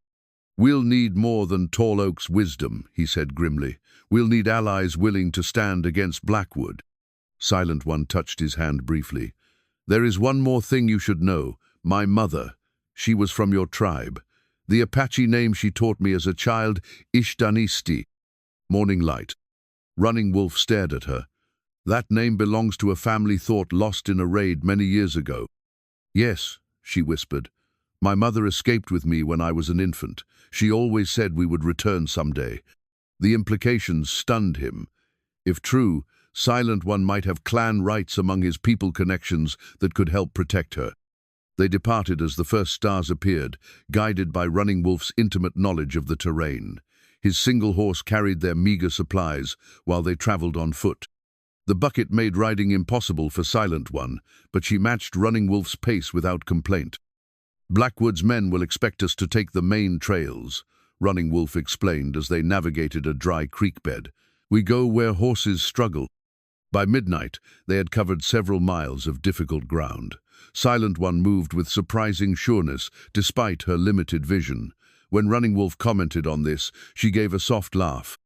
We'll need more than Tall Oak's wisdom, he said grimly. We'll need allies willing to stand against Blackwood. Silent One touched his hand briefly. There is one more thing you should know. My mother, she was from your tribe. The Apache name she taught me as a child, Ishtanisti, morning light. Running Wolf stared at her. That name belongs to a family thought lost in a raid many years ago. Yes, she whispered. My mother escaped with me when I was an infant. She always said we would return someday. The implications stunned him. If true, Silent One might have clan rights among his people connections that could help protect her. They departed as the first stars appeared, guided by Running Wolf's intimate knowledge of the terrain. His single horse carried their meager supplies while they traveled on foot. The bucket made riding impossible for Silent One, but she matched Running Wolf's pace without complaint. Blackwood's men will expect us to take the main trails, Running Wolf explained as they navigated a dry creek bed. We go where horses struggle. By midnight, they had covered several miles of difficult ground. Silent One moved with surprising sureness, despite her limited vision. When Running Wolf commented on this, she gave a soft laugh.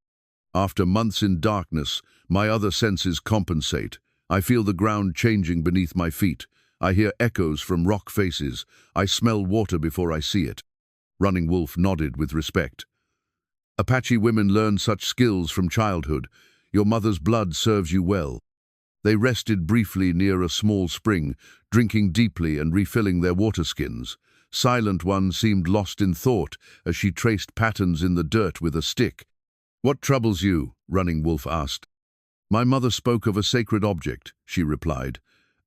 After months in darkness, my other senses compensate. I feel the ground changing beneath my feet. I hear echoes from rock faces. I smell water before I see it. Running Wolf nodded with respect. Apache women learn such skills from childhood. Your mother's blood serves you well. They rested briefly near a small spring, drinking deeply and refilling their water skins. Silent One seemed lost in thought as she traced patterns in the dirt with a stick. What troubles you? Running Wolf asked. My mother spoke of a sacred object, she replied.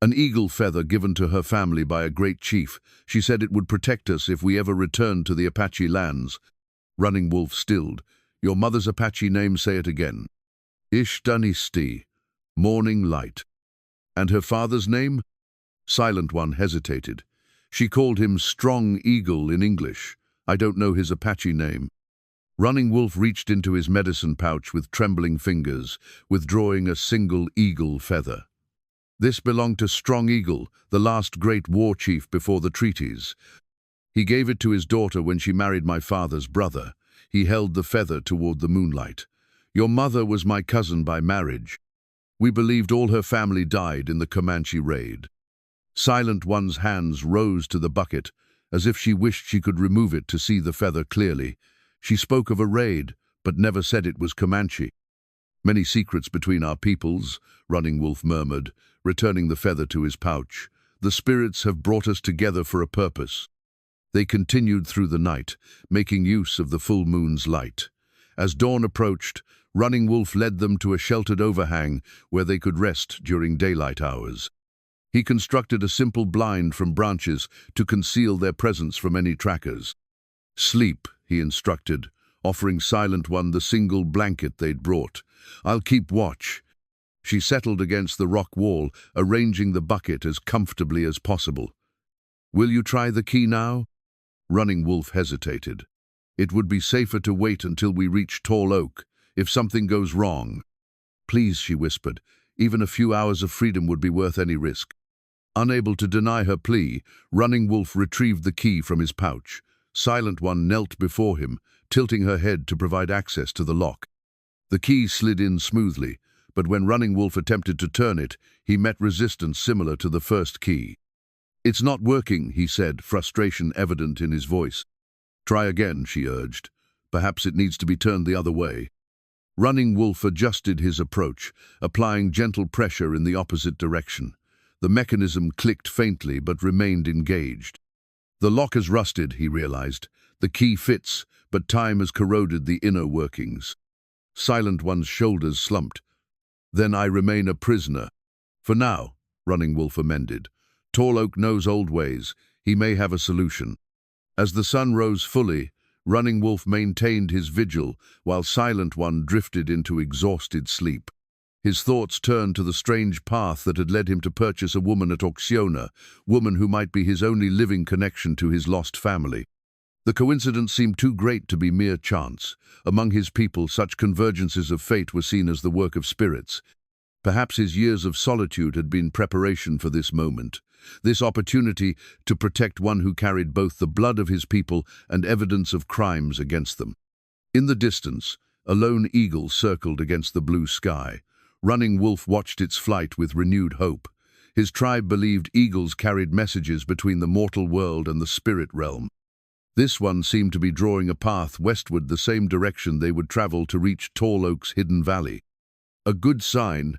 An eagle feather given to her family by a great chief. She said it would protect us if we ever returned to the Apache lands. Running Wolf stilled. Your mother's Apache name, say it again. Ishtanisti, morning light. And her father's name? Silent One hesitated. She called him Strong Eagle in English. I don't know his Apache name. Running Wolf reached into his medicine pouch with trembling fingers, withdrawing a single eagle feather. This belonged to Strong Eagle, the last great war chief before the treaties. He gave it to his daughter when she married my father's brother. He held the feather toward the moonlight. Your mother was my cousin by marriage. We believed all her family died in the Comanche raid. Silent One's hands rose to the bucket, as if she wished she could remove it to see the feather clearly. She spoke of a raid, but never said it was Comanche. Many secrets between our peoples, Running Wolf murmured, returning the feather to his pouch. The spirits have brought us together for a purpose. They continued through the night, making use of the full moon's light. As dawn approached, Running Wolf led them to a sheltered overhang where they could rest during daylight hours. He constructed a simple blind from branches to conceal their presence from any trackers. Sleep, he instructed, offering Silent One the single blanket they'd brought. I'll keep watch. She settled against the rock wall, arranging the bucket as comfortably as possible. Will you try the key now? Running Wolf hesitated. It would be safer to wait until we reach Tall Oak, if something goes wrong. Please, she whispered, even a few hours of freedom would be worth any risk. Unable to deny her plea, Running Wolf retrieved the key from his pouch. Silent One knelt before him, tilting her head to provide access to the lock. The key slid in smoothly, but when Running Wolf attempted to turn it, he met resistance similar to the first key. "It's not working," he said, frustration evident in his voice. "Try again," she urged. "Perhaps it needs to be turned the other way." Running Wolf adjusted his approach, applying gentle pressure in the opposite direction. The mechanism clicked faintly but remained engaged. "The lock has rusted," he realized. "The key fits, but time has corroded the inner workings." Silent One's shoulders slumped. "Then I remain a prisoner." "For now," Running Wolf amended. "Tall Oak knows old ways. He may have a solution." As the sun rose fully, Running Wolf maintained his vigil, while Silent One drifted into exhausted sleep. His thoughts turned to the strange path that had led him to purchase a woman at auctioneer, woman who might be his only living connection to his lost family. The coincidence seemed too great to be mere chance. Among his people, such convergences of fate were seen as the work of spirits. Perhaps his years of solitude had been preparation for this moment, this opportunity to protect one who carried both the blood of his people and evidence of crimes against them. In the distance, a lone eagle circled against the blue sky. Running Wolf watched its flight with renewed hope. His tribe believed eagles carried messages between the mortal world and the spirit realm. This one seemed to be drawing a path westward, the same direction they would travel to reach Tall Oak's hidden valley. "A good sign,"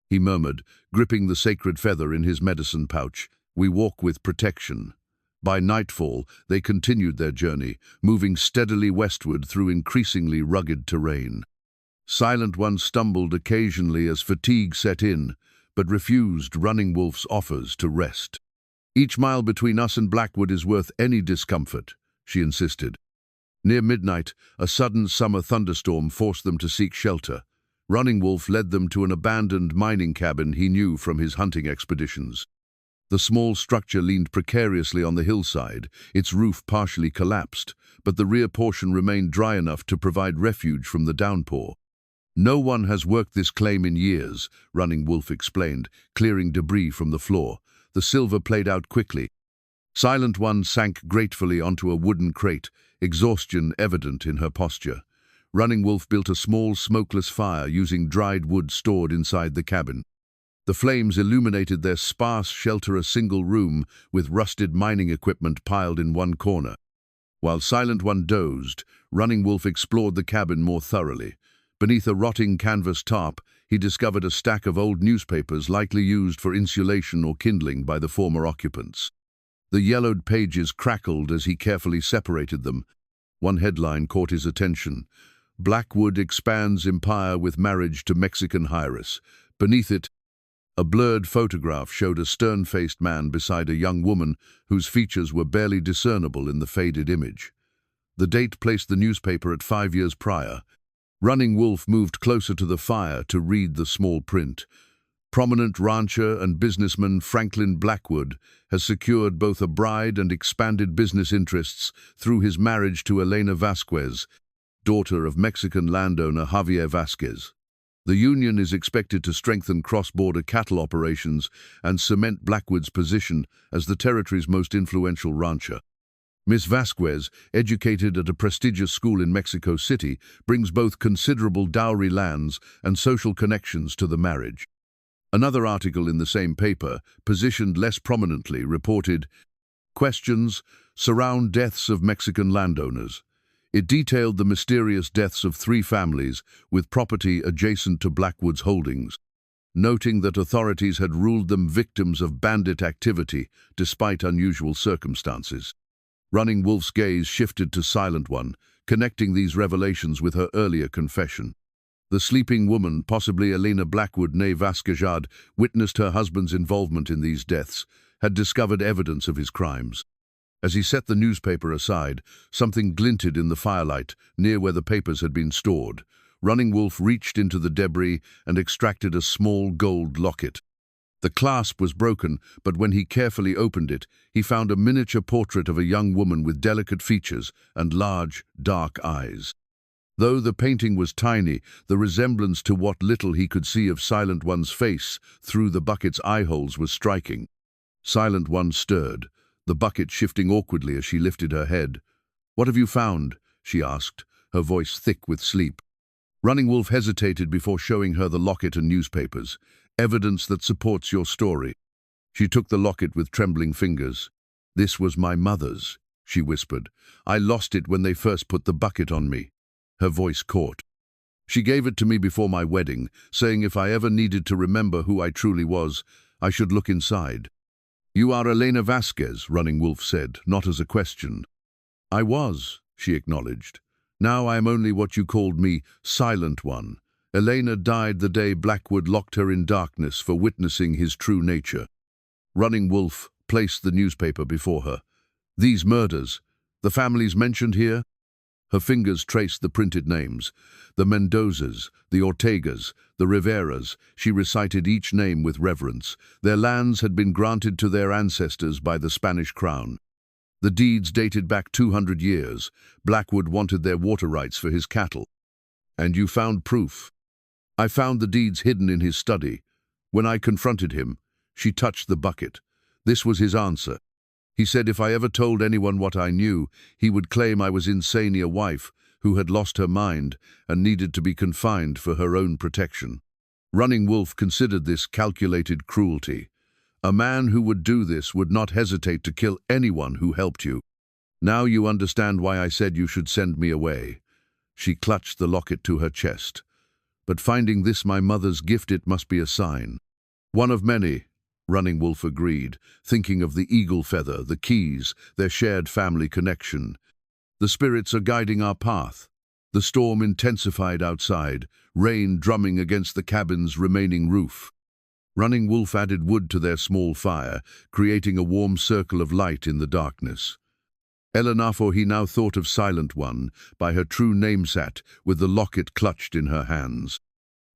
he murmured, gripping the sacred feather in his medicine pouch. "We walk with protection." By nightfall, they continued their journey, moving steadily westward through increasingly rugged terrain. Silent One stumbled occasionally as fatigue set in, but refused Running Wolf's offers to rest. "Each mile between us and Blackwood is worth any discomfort," she insisted. Near midnight, a sudden summer thunderstorm forced them to seek shelter. Running Wolf led them to an abandoned mining cabin he knew from his hunting expeditions. The small structure leaned precariously on the hillside, its roof partially collapsed, but the rear portion remained dry enough to provide refuge from the downpour. "No one has worked this claim in years," Running Wolf explained, clearing debris from the floor. The silver played out quickly. Silent One sank gratefully onto a wooden crate, exhaustion evident in her posture. Running Wolf built a small smokeless fire using dried wood stored inside the cabin. The flames illuminated their sparse shelter, a single room with rusted mining equipment piled in one corner. While Silent One dozed, Running Wolf explored the cabin more thoroughly. Beneath a rotting canvas tarp, he discovered a stack of old newspapers likely used for insulation or kindling by the former occupants. The yellowed pages crackled as he carefully separated them. One headline caught his attention: "Blackwood expands empire with marriage to Mexican heiress." Beneath it, a blurred photograph showed a stern-faced man beside a young woman whose features were barely discernible in the faded image. The date placed the newspaper at 5 years prior. Running Wolf moved closer to the fire to read the small print. Prominent rancher and businessman Franklin Blackwood has secured both a bride and expanded business interests through his marriage to Elena Vasquez, daughter of Mexican landowner Javier Vasquez. The union is expected to strengthen cross-border cattle operations and cement Blackwood's position as the territory's most influential rancher. Miss Vasquez, educated at a prestigious school in Mexico City, brings both considerable dowry lands and social connections to the marriage. Another article in the same paper, positioned less prominently, reported, "Questions surround deaths of Mexican landowners." It detailed the mysterious deaths of 3 families with property adjacent to Blackwood's holdings, noting that authorities had ruled them victims of bandit activity despite unusual circumstances. Running Wolf's gaze shifted to Silent One, connecting these revelations with her earlier confession. The sleeping woman, possibly Elena Blackwood née Vasquez, witnessed her husband's involvement in these deaths, had discovered evidence of his crimes. As he set the newspaper aside, something glinted in the firelight near where the papers had been stored. Running Wolf reached into the debris and extracted a small gold locket. The clasp was broken, but when he carefully opened it, he found a miniature portrait of a young woman with delicate features and large, dark eyes. Though the painting was tiny, the resemblance to what little he could see of Silent One's face through the bucket's eyeholes was striking. Silent One stirred, the bucket shifting awkwardly as she lifted her head. "What have you found?" she asked, her voice thick with sleep. Running Wolf hesitated before showing her the locket and newspapers. "Evidence that supports your story." She took the locket with trembling fingers. "This was my mother's," she whispered. "I lost it when they first put the bucket on me." Her voice caught. "She gave it to me before my wedding, saying if I ever needed to remember who I truly was, I should look inside." "You are Elena Vasquez," Running Wolf said, not as a question. "I was," she acknowledged. "Now I am only what you called me, Silent One." Elena died the day Blackwood locked her in darkness for witnessing his true nature. Running Wolf placed the newspaper before her. "These murders, the families mentioned here?" Her fingers traced the printed names. The Mendozas, the Ortegas, the Riveras. She recited each name with reverence. Their lands had been granted to their ancestors by the Spanish crown. The deeds dated back 200 years. Blackwood wanted their water rights for his cattle. "And you found proof?" "I found the deeds hidden in his study. When I confronted him," she touched the bucket. "This was his answer. He said if I ever told anyone what I knew, he would claim I was insane, a wife who had lost her mind and needed to be confined for her own protection." Running Wolf considered this calculated cruelty. A man who would do this would not hesitate to kill anyone who helped you. "Now you understand why I said you should send me away." She clutched the locket to her chest. "But finding this my mother's gift, it must be a sign." "One of many," Running Wolf agreed, thinking of the eagle feather, the keys, their shared family connection. "The spirits are guiding our path." The storm intensified outside, rain drumming against the cabin's remaining roof. Running Wolf added wood to their small fire, creating a warm circle of light in the darkness. Eleanor, for he now thought of Silent One, by her true name sat, with the locket clutched in her hands.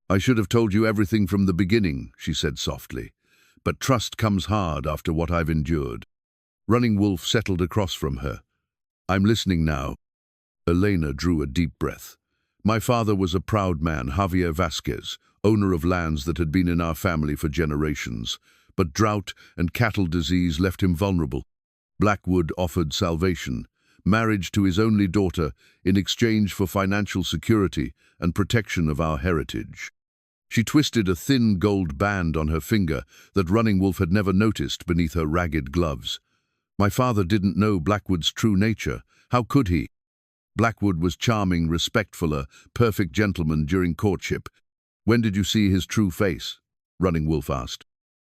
"I should have told you everything from the beginning," she said softly. "But trust comes hard after what I've endured." Running Wolf settled across from her. "I'm listening now." Elena drew a deep breath. "My father was a proud man, Javier Vasquez, owner of lands that had been in our family for generations. But drought and cattle disease left him vulnerable. Blackwood offered salvation, marriage to his only daughter, in exchange for financial security and protection of our heritage." She twisted a thin gold band on her finger that Running Wolf had never noticed beneath her ragged gloves. "My father didn't know Blackwood's true nature. How could he?" "Blackwood was charming, respectful, a perfect gentleman during courtship." "When did you see his true face?" Running Wolf asked.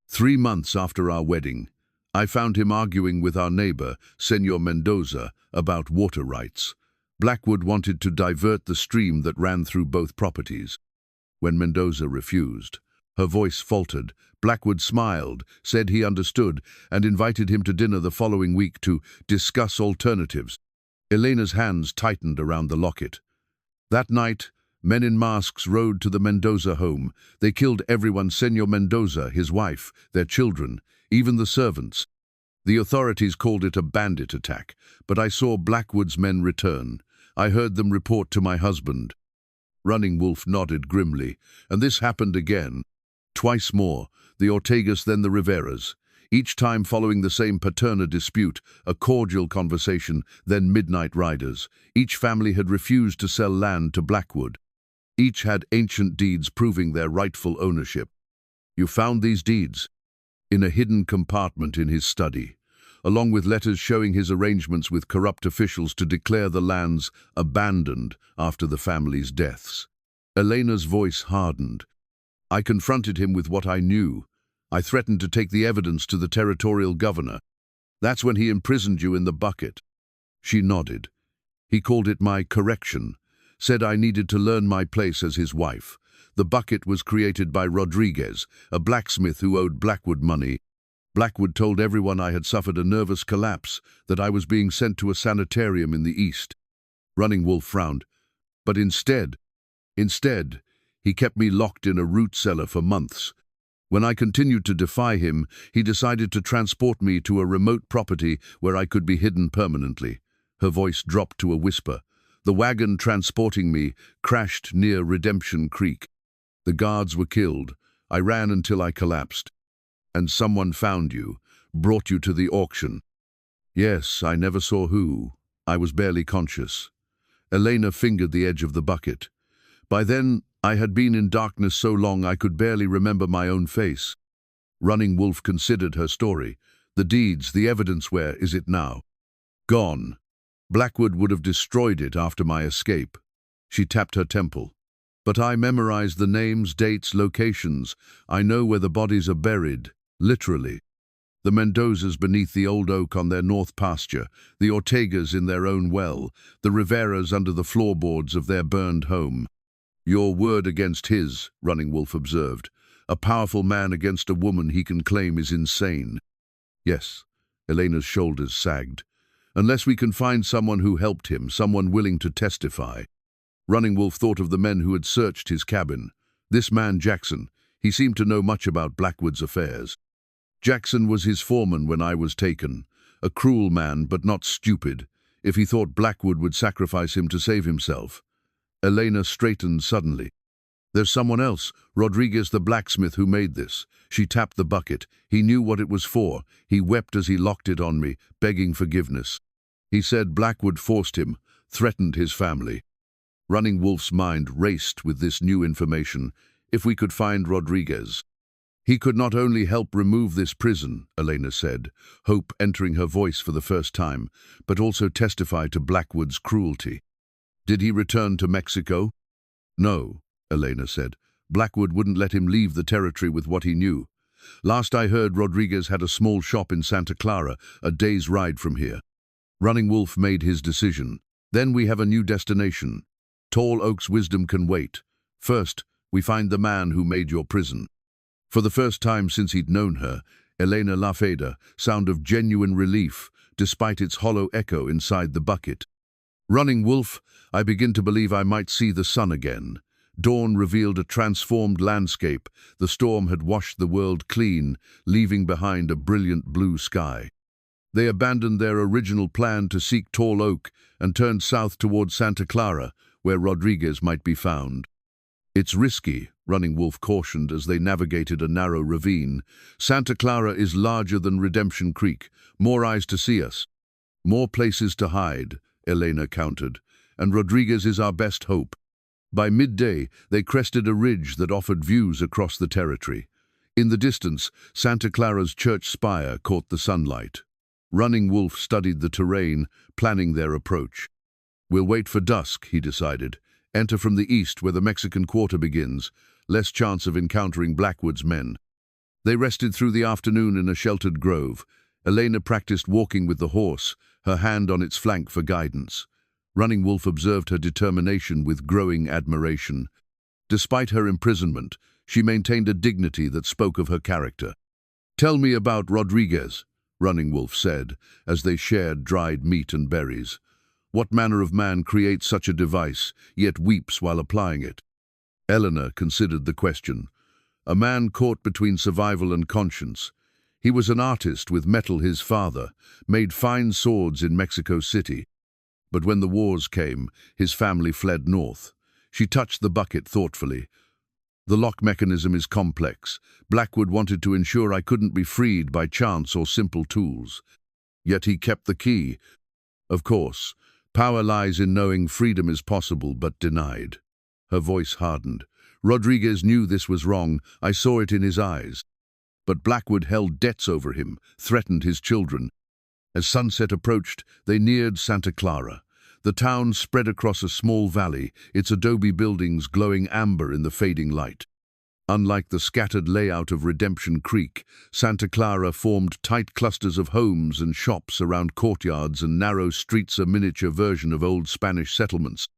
3 months after our wedding. I found him arguing with our neighbor, Senor Mendoza, about water rights. Blackwood wanted to divert the stream that ran through both properties. When Mendoza refused, her voice faltered. Blackwood smiled, said he understood, and invited him to dinner the following week to discuss alternatives. Elena's hands tightened around the locket. That night, men in masks rode to the Mendoza home. They killed everyone: Senor Mendoza, his wife, their children, even the servants. The authorities called it a bandit attack, but I saw Blackwood's men return. I heard them report to my husband. Running Wolf nodded grimly, and this happened again. Twice more, the Ortegas, then the Riveras. Each time following the same paterna dispute, a cordial conversation, then midnight riders. Each family had refused to sell land to Blackwood. Each had ancient deeds proving their rightful ownership. "You found these deeds?" "In a hidden compartment in his study, along with letters showing his arrangements with corrupt officials to declare the lands abandoned after the family's deaths." Elena's voice hardened. "I confronted him with what I knew. I threatened to take the evidence to the territorial governor. That's when he imprisoned you in the bucket." She nodded. "He called it my correction, said I needed to learn my place as his wife. The bucket was created by Rodriguez, a blacksmith who owed Blackwood money. Blackwood told everyone I had suffered a nervous collapse, that I was being sent to a sanitarium in the east." Running Wolf frowned. "But instead, he kept me locked in a root cellar for months. When I continued to defy him, he decided to transport me to a remote property where I could be hidden permanently." Her voice dropped to a whisper. "The wagon transporting me crashed near Redemption Creek. The guards were killed. I ran until I collapsed. And someone found you, brought you to the auction." "Yes, I never saw who. I was barely conscious. Elena fingered the edge of the bucket. By then, I had been in darkness so long I could barely remember my own face. Running Wolf considered her story. The deeds, the evidence, where is it now? Gone. Blackwood would have destroyed it after my escape. She tapped her temple. But I memorized the names, dates, locations. I know where the bodies are buried, literally. The Mendozas beneath the old oak on their north pasture, the Ortegas in their own well, the Riveras under the floorboards of their burned home. Your word against his, Running Wolf observed. A powerful man against a woman he can claim is insane. Yes, Elena's shoulders sagged. Unless we can find someone who helped him, someone willing to testify. Running Wolf thought of the men who had searched his cabin. This man, Jackson, he seemed to know much about Blackwood's affairs. Jackson was his foreman when I was taken. A cruel man, but not stupid, if he thought Blackwood would sacrifice him to save himself. Elena straightened suddenly. There's someone else, Rodriguez the blacksmith, who made this. She tapped the bucket. He knew what it was for. He wept as he locked it on me, begging forgiveness. He said Blackwood forced him, threatened his family. Running Wolf's mind raced with this new information. If we could find Rodriguez. He could not only help remove this prison, Elena said, hope entering her voice for the first time, but also testify to Blackwood's cruelty. Did he return to Mexico? No, Elena said. Blackwood wouldn't let him leave the territory with what he knew. Last I heard, Rodriguez had a small shop in Santa Clara, a day's ride from here. Running Wolf made his decision. Then we have a new destination. Tall Oak's wisdom can wait. First, we find the man who made your prison. For the first time since he'd known her, Elena laughed, sound of genuine relief, despite its hollow echo inside the bucket. Running Wolf, I begin to believe I might see the sun again. Dawn revealed a transformed landscape. The storm had washed the world clean, leaving behind a brilliant blue sky. They abandoned their original plan to seek Tall Oak and turned south toward Santa Clara, where Rodriguez might be found. It's risky, Running Wolf cautioned as they navigated a narrow ravine. Santa Clara is larger than Redemption Creek, more eyes to see us. More places to hide, Elena countered, and Rodriguez is our best hope. By midday, they crested a ridge that offered views across the territory. In the distance, Santa Clara's church spire caught the sunlight. Running Wolf studied the terrain, planning their approach. We'll wait for dusk, he decided. Enter from the east where the Mexican Quarter begins, less chance of encountering Blackwood's men. They rested through the afternoon in a sheltered grove. Elena practiced walking with the horse, her hand on its flank for guidance. Running Wolf observed her determination with growing admiration. Despite her imprisonment, she maintained a dignity that spoke of her character. Tell me about Rodriguez, Running Wolf said, as they shared dried meat and berries. What manner of man creates such a device, yet weeps while applying it? Eleanor considered the question. A man caught between survival and conscience. He was an artist with metal. His father made fine swords in Mexico City. But when the wars came, his family fled north. She touched the bucket thoughtfully. The lock mechanism is complex. Blackwood wanted to ensure I couldn't be freed by chance or simple tools. Yet he kept the key. Of course, power lies in knowing freedom is possible but denied. Her voice hardened. Rodriguez knew this was wrong. I saw it in his eyes. But Blackwood held debts over him, threatened his children. As sunset approached, they neared Santa Clara. The town spread across a small valley, its adobe buildings glowing amber in the fading light. Unlike the scattered layout of Redemption Creek, Santa Clara formed tight clusters of homes and shops around courtyards and narrow streets, a miniature version of old Spanish settlements.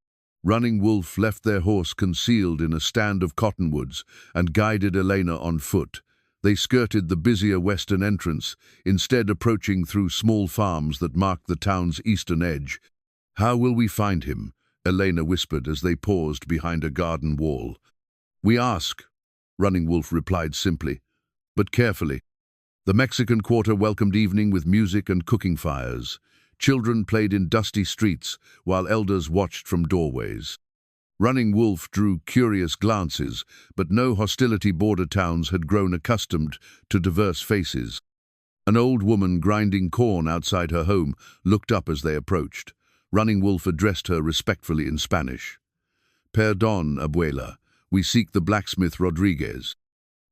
Running Wolf left their horse concealed in a stand of cottonwoods and guided Elena on foot. They skirted the busier western entrance, instead approaching through small farms that marked the town's eastern edge. How will we find him? Elena whispered as they paused behind a garden wall. We ask, Running Wolf replied simply, but carefully. The Mexican Quarter welcomed evening with music and cooking fires. Children played in dusty streets, while elders watched from doorways. Running Wolf drew curious glances, but no hostility. Border towns had grown accustomed to diverse faces. An old woman grinding corn outside her home looked up as they approached. Running Wolf addressed her respectfully in Spanish. Perdón, abuela, we seek the blacksmith Rodriguez.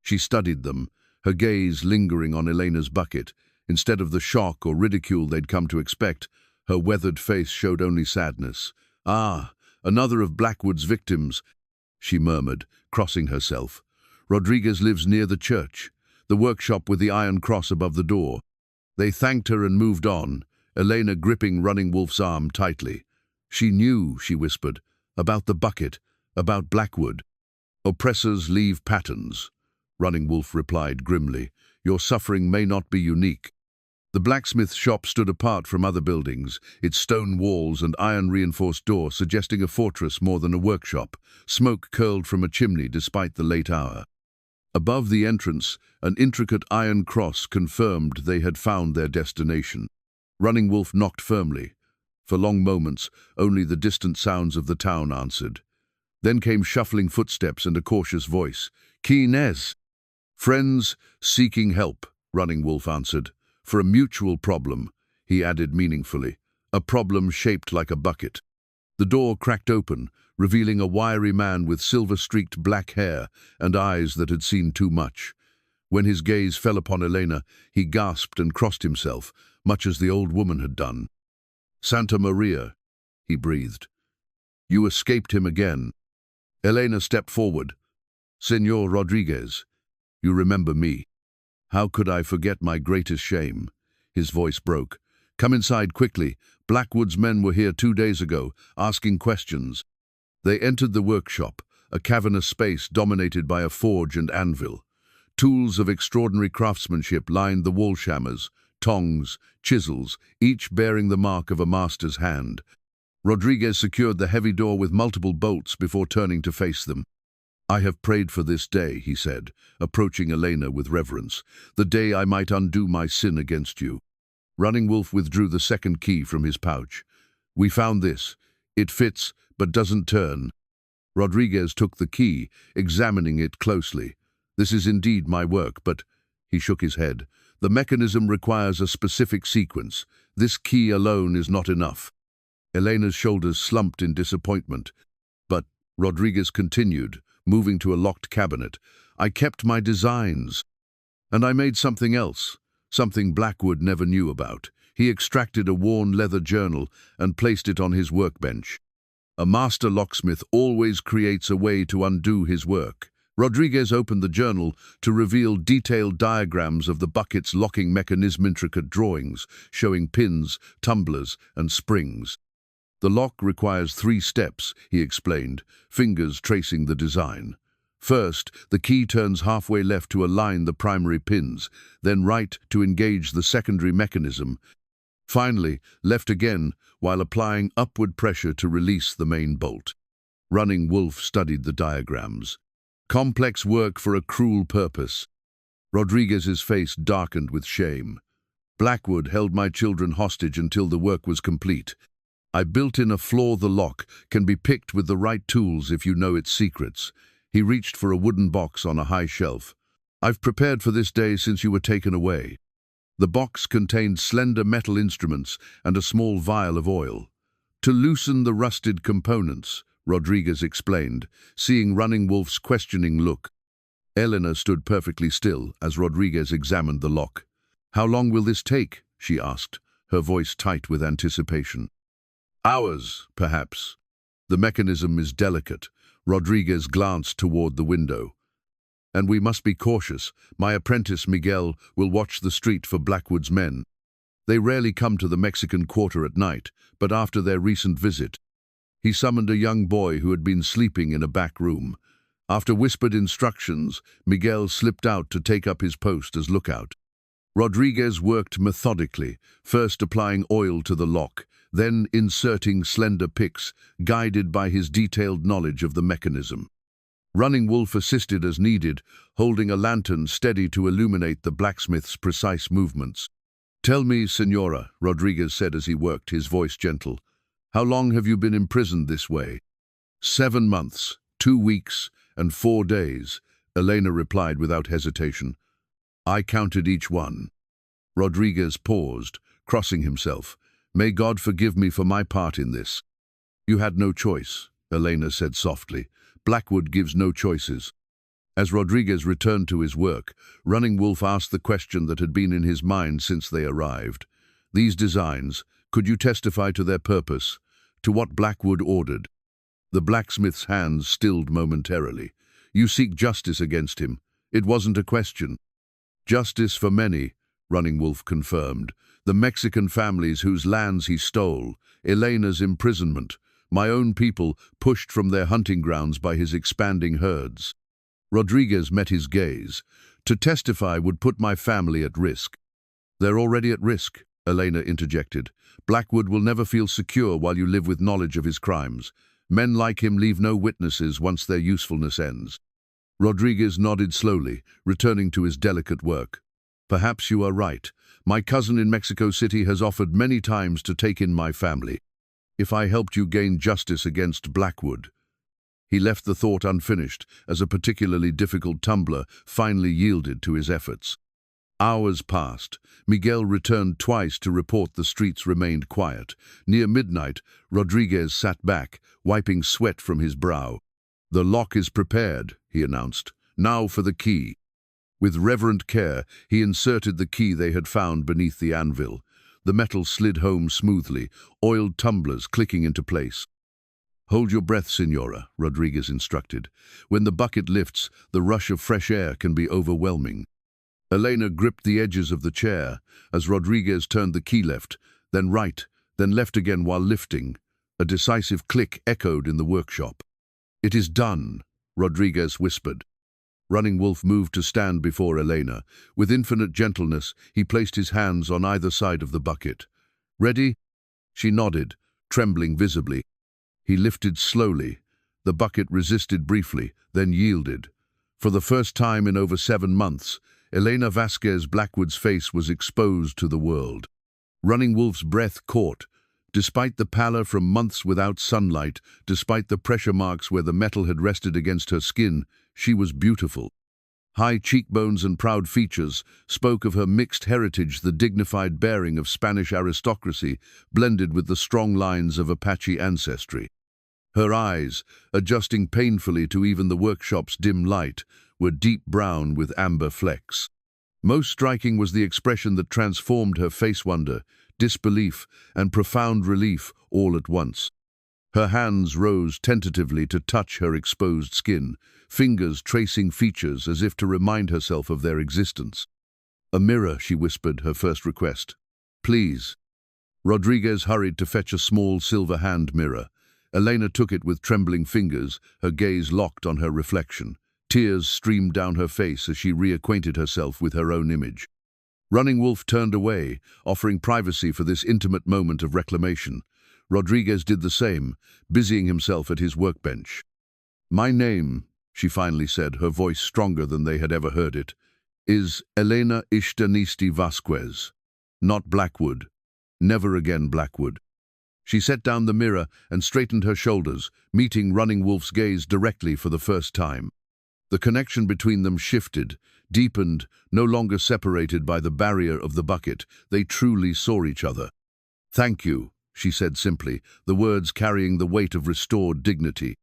She studied them, her gaze lingering on Elena's bucket. Instead of the shock or ridicule they'd come to expect, her weathered face showed only sadness. Ah, another of Blackwood's victims, she murmured, crossing herself. Rodriguez lives near the church, the workshop with the iron cross above the door. They thanked her and moved on, Elena gripping Running Wolf's arm tightly. She knew, she whispered, about the bucket, about Blackwood. Oppressors leave patterns, Running Wolf replied grimly. Your suffering may not be unique. The blacksmith shop stood apart from other buildings, its stone walls and iron-reinforced door suggesting a fortress more than a workshop. Smoke curled from a chimney despite the late hour. Above the entrance, an intricate iron cross confirmed they had found their destination. Running Wolf knocked firmly. For long moments, only the distant sounds of the town answered. Then came shuffling footsteps and a cautious voice. "Quinez!" "Friends seeking help," Running Wolf answered. "For a mutual problem," he added meaningfully. "A problem shaped like a bucket." The door cracked open, revealing a wiry man with silver-streaked black hair and eyes that had seen too much. When his gaze fell upon Elena, he gasped and crossed himself, much as the old woman had done. "Santa Maria," he breathed. "You escaped him again." Elena stepped forward. "Señor Rodriguez, you remember me." "How could I forget my greatest shame?" His voice broke. "Come inside quickly. Blackwood's men were here 2 days ago, asking questions." They entered the workshop, a cavernous space dominated by a forge and anvil. Tools of extraordinary craftsmanship lined the wall shammers, tongs, chisels, each bearing the mark of a master's hand. Rodriguez secured the heavy door with multiple bolts before turning to face them. "I have prayed for this day," he said, approaching Elena with reverence. "The day I might undo my sin against you." Running Wolf withdrew the second key from his pouch. "We found this. It fits, but doesn't turn." Rodriguez took the key, examining it closely. "This is indeed my work, but—" He shook his head. "The mechanism requires a specific sequence. This key alone is not enough." Elena's shoulders slumped in disappointment. "But," Rodriguez continued, moving to a locked cabinet, "I kept my designs. And I made something else, something Blackwood never knew about." He extracted a worn leather journal and placed it on his workbench. "A master locksmith always creates a way to undo his work." Rodriguez opened the journal to reveal detailed diagrams of the bucket's locking mechanism, intricate drawings showing pins, tumblers, and springs. "The lock requires 3 steps," he explained, fingers tracing the design. "First, the key turns halfway left to align the primary pins, then right to engage the secondary mechanism. Finally, left again, while applying upward pressure to release the main bolt." Running Wolf studied the diagrams. Complex work for a cruel purpose. Rodriguez's face darkened with shame. "Blackwood held my children hostage until the work was complete. I built in a flaw. The lock can be picked with the right tools if you know its secrets." He reached for a wooden box on a high shelf. "I've prepared for this day since you were taken away." The box contained slender metal instruments and a small vial of oil. "To loosen the rusted components," Rodriguez explained, seeing Running Wolf's questioning look. Elena stood perfectly still as Rodriguez examined the lock. "How long will this take?" she asked, her voice tight with anticipation. "Hours, perhaps. The mechanism is delicate." Rodriguez glanced toward the window. "And we must be cautious. My apprentice, Miguel, will watch the street for Blackwood's men. They rarely come to the Mexican Quarter at night, but after their recent visit." He summoned a young boy who had been sleeping in a back room. After whispered instructions, Miguel slipped out to take up his post as lookout. Rodriguez worked methodically, first applying oil to the lock, then inserting slender picks, guided by his detailed knowledge of the mechanism. Running Wolf assisted as needed, holding a lantern steady to illuminate the blacksmith's precise movements. "Tell me, Señora," Rodriguez said as he worked, his voice gentle, "how long have you been imprisoned this way?" 7 months, 2 weeks, and 4 days, Elena replied without hesitation. "I counted each one." Rodriguez paused, crossing himself. May God forgive me for my part in this. You had no choice, Elena said softly. Blackwood gives no choices. As Rodriguez returned to his work, Running Wolf asked the question that had been in his mind since they arrived. These designs, could you testify to their purpose, to what Blackwood ordered? The blacksmith's hands stilled momentarily. You seek justice against him. It wasn't a question. Justice for many, Running Wolf confirmed. The Mexican families whose lands he stole, Elena's imprisonment, my own people pushed from their hunting grounds by his expanding herds. Rodriguez met his gaze. To testify would put my family at risk. They're already at risk, Elena interjected. Blackwood will never feel secure while you live with knowledge of his crimes. Men like him leave no witnesses once their usefulness ends. Rodriguez nodded slowly, returning to his delicate work. Perhaps you are right. My cousin in Mexico City has offered many times to take in my family. If I helped you gain justice against Blackwood. He left the thought unfinished as a particularly difficult tumbler finally yielded to his efforts. Hours passed. Miguel returned twice to report the streets remained quiet. Near midnight, Rodriguez sat back, wiping sweat from his brow. The lock is prepared, he announced. Now for the key. With reverent care, he inserted the key they had found beneath the anvil. The metal slid home smoothly, oiled tumblers clicking into place. Hold your breath, Senora, Rodriguez instructed. When the bucket lifts, the rush of fresh air can be overwhelming. Elena gripped the edges of the chair as Rodriguez turned the key left, then right, then left again while lifting. A decisive click echoed in the workshop. It is done, Rodriguez whispered. Running Wolf moved to stand before Elena. With infinite gentleness, he placed his hands on either side of the bucket. Ready? She nodded, trembling visibly. He lifted slowly. The bucket resisted briefly, then yielded. For the first time in over 7 months, Elena Vasquez Blackwood's face was exposed to the world. Running Wolf's breath caught. Despite the pallor from months without sunlight, despite the pressure marks where the metal had rested against her skin, she was beautiful. High cheekbones and proud features spoke of her mixed heritage, the dignified bearing of Spanish aristocracy blended with the strong lines of Apache ancestry. Her eyes, adjusting painfully to even the workshop's dim light, were deep brown with amber flecks. Most striking was the expression that transformed her face: wonder, disbelief, and profound relief all at once. Her hands rose tentatively to touch her exposed skin, fingers tracing features as if to remind herself of their existence. A mirror, she whispered, her first request. Please. Rodriguez hurried to fetch a small silver hand mirror. Elena took it with trembling fingers, her gaze locked on her reflection. Tears streamed down her face as she reacquainted herself with her own image. Running Wolf turned away, offering privacy for this intimate moment of reclamation. Rodriguez did the same, busying himself at his workbench. My name, she finally said, her voice stronger than they had ever heard it, is Elena Ishtanisti Vasquez. Not Blackwood. Never again Blackwood. She set down the mirror and straightened her shoulders, meeting Running Wolf's gaze directly for the first time. The connection between them shifted, deepened, no longer separated by the barrier of the bucket. They truly saw each other. Thank you, she said simply, the words carrying the weight of restored dignity.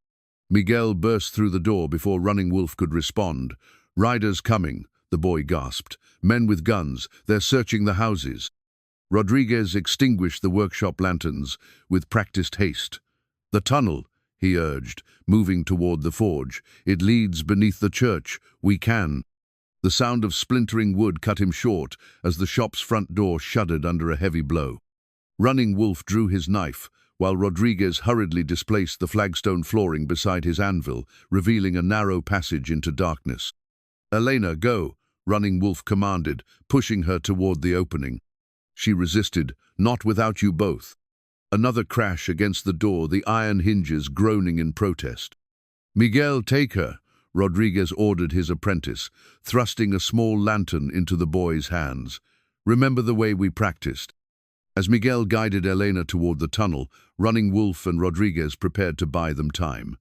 Miguel burst through the door before Running Wolf could respond. Riders coming, the boy gasped. Men with guns, they're searching the houses. Rodriguez extinguished the workshop lanterns with practiced haste. The tunnel, he urged, moving toward the forge. It leads beneath the church. We can. The sound of splintering wood cut him short as the shop's front door shuddered under a heavy blow. Running Wolf drew his knife, while Rodriguez hurriedly displaced the flagstone flooring beside his anvil, revealing a narrow passage into darkness. Elena, go, Running Wolf commanded, pushing her toward the opening. She resisted, not without you both. Another crash against the door, the iron hinges groaning in protest. Miguel, take her, Rodriguez ordered his apprentice, thrusting a small lantern into the boy's hands. Remember the way we practiced. As Miguel guided Elena toward the tunnel, Running Wolf and Rodriguez prepared to buy them time.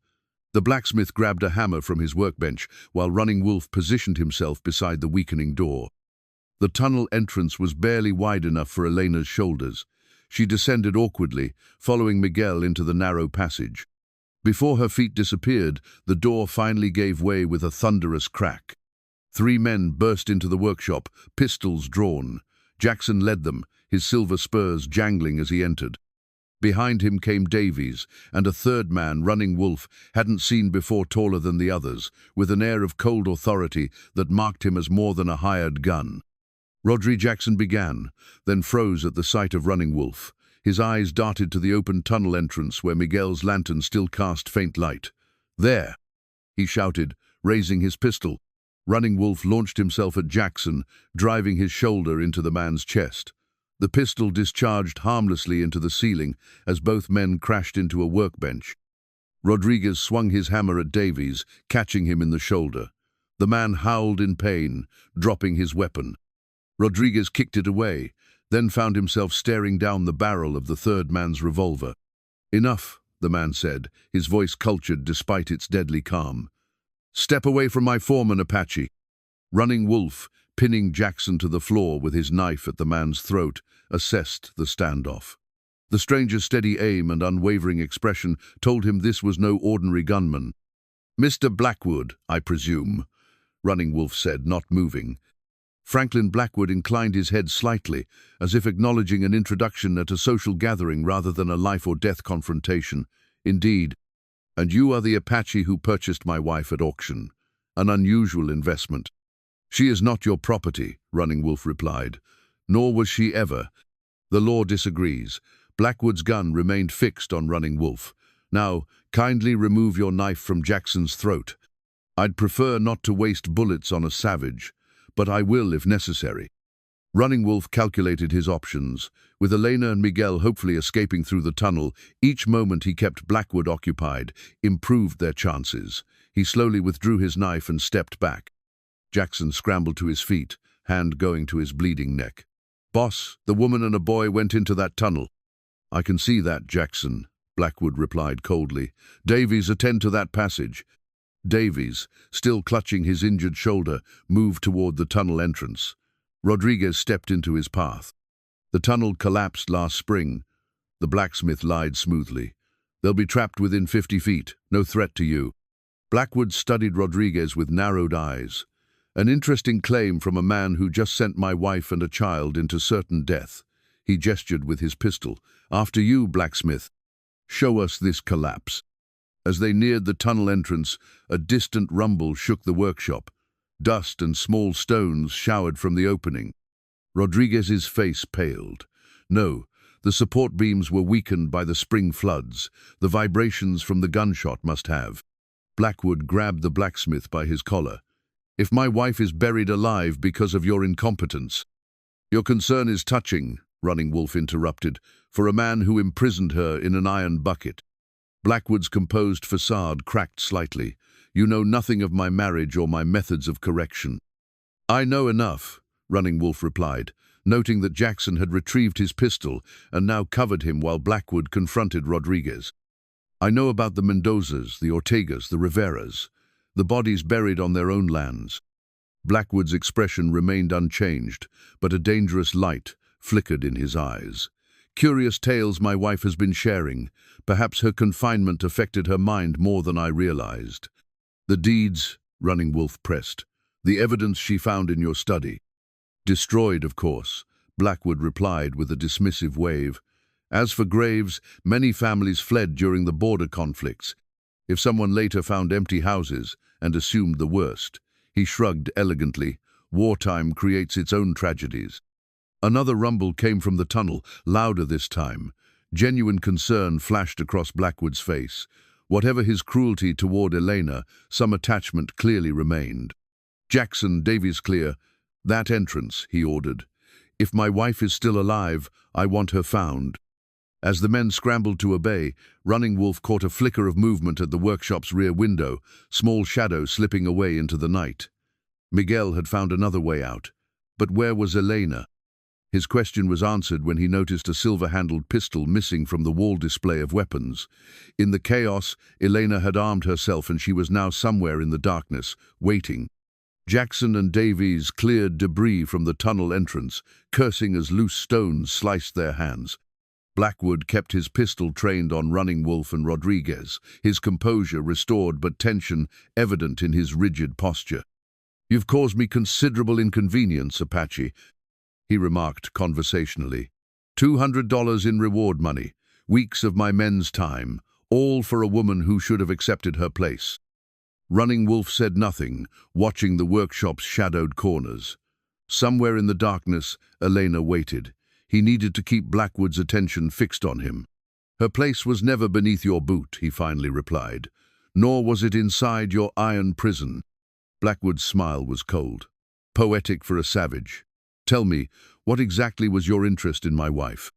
The blacksmith grabbed a hammer from his workbench, while Running Wolf positioned himself beside the weakening door. The tunnel entrance was barely wide enough for Elena's shoulders. She descended awkwardly, following Miguel into the narrow passage. Before her feet disappeared, the door finally gave way with a thunderous crack. 3 men burst into the workshop, pistols drawn. Jackson led them, his silver spurs jangling as he entered. Behind him came Davies, and a third man, running wolf, hadn't seen before, taller than the others, with an air of cold authority that marked him as more than a hired gun. Jackson began, then froze at the sight of running wolf. His eyes darted to the open tunnel entrance where Miguel's lantern still cast faint light. "There!" he shouted, raising his pistol. Running wolf launched himself at Jackson, driving his shoulder into the man's chest. The pistol discharged harmlessly into the ceiling as both men crashed into a workbench. Rodriguez swung his hammer at Davies, catching him in the shoulder. The man howled in pain, dropping his weapon. Rodriguez kicked it away, then found himself staring down the barrel of the third man's revolver. "Enough," the man said, his voice cultured despite its deadly calm. "Step away from my foreman, Apache." Running wolf, pinning Jackson to the floor with his knife at the man's throat, assessed the standoff. The stranger's steady aim and unwavering expression told him this was no ordinary gunman. "Mr. Blackwood, I presume," Running wolf said, not moving. Franklin Blackwood inclined his head slightly, as if acknowledging an introduction at a social gathering rather than a life-or-death confrontation. "Indeed. And you are the Apache who purchased my wife at auction. An unusual investment." "She is not your property," Running wolf replied. "Nor was she ever." "The law disagrees." Blackwood's gun remained fixed on Running wolf. "Now, kindly remove your knife from Jackson's throat. I'd prefer not to waste bullets on a savage, but I will if necessary." Running wolf calculated his options. With Elena and Miguel hopefully escaping through the tunnel, each moment he kept Blackwood occupied improved their chances. He slowly withdrew his knife and stepped back. Jackson scrambled to his feet, hand going to his bleeding neck. "Boss, the woman and a boy went into that tunnel." "I can see that, Jackson," Blackwood replied coldly. "Davies, attend to that passage." Davies, still clutching his injured shoulder, moved toward the tunnel entrance. Rodriguez stepped into his path. "The tunnel collapsed last spring," the blacksmith lied smoothly. "They'll be trapped within 50 feet, no threat to you." Blackwood studied Rodriguez with narrowed eyes. "An interesting claim from a man who just sent my wife and a child into certain death." He gestured with his pistol. "After you, blacksmith. Show us this collapse." As they neared the tunnel entrance, a distant rumble shook the workshop. Dust and small stones showered from the opening. Rodriguez's face paled. No, the support beams were weakened by the spring floods. The vibrations from the gunshot must have. Blackwood grabbed the blacksmith by his collar. "If my wife is buried alive because of your incompetence." "Your concern is touching," Running wolf interrupted, "for a man who imprisoned her in an iron bucket." Blackwood's composed facade cracked slightly. "You know nothing of my marriage or my methods of correction." "I know enough," Running wolf replied, noting that Jackson had retrieved his pistol and now covered him while Blackwood confronted Rodriguez. "I know about the Mendozas, the Ortegas, the Riveras, the bodies buried on their own lands." Blackwood's expression remained unchanged, but a dangerous light flickered in his eyes. "Curious tales my wife has been sharing. Perhaps her confinement affected her mind more than I realized." "The deeds," Running wolf pressed. "The evidence she found in your study." "Destroyed, of course," Blackwood replied with a dismissive wave. "As for graves, many families fled during the border conflicts. If someone later found empty houses and assumed the worst." He shrugged elegantly. "Wartime creates its own tragedies." Another rumble came from the tunnel, louder this time. Genuine concern flashed across Blackwood's face. Whatever his cruelty toward Elena, some attachment clearly remained. "Jackson, Davies clear. That entrance," he ordered. "If my wife is still alive, I want her found." As the men scrambled to obey, Running wolf caught a flicker of movement at the workshop's rear window, small shadow slipping away into the night. Miguel had found another way out. But where was Elena? His question was answered when he noticed a silver-handled pistol missing from the wall display of weapons. In the chaos, Elena had armed herself and she was now somewhere in the darkness, waiting. Jackson and Davies cleared debris from the tunnel entrance, cursing as loose stones sliced their hands. Blackwood kept his pistol trained on Running Wolf and Rodriguez, his composure restored but tension evident in his rigid posture. "You've caused me considerable inconvenience, Apache," he remarked conversationally. $200 in reward money, weeks of my men's time, all for a woman who should have accepted her place. Running Wolf said nothing, watching the workshop's shadowed corners. Somewhere in the darkness, Elena waited. He needed to keep Blackwood's attention fixed on him. "Her place was never beneath your boot," he finally replied, "nor was it inside your iron prison." Blackwood's smile was cold, poetic for a savage. "Tell me, what exactly was your interest in my wife?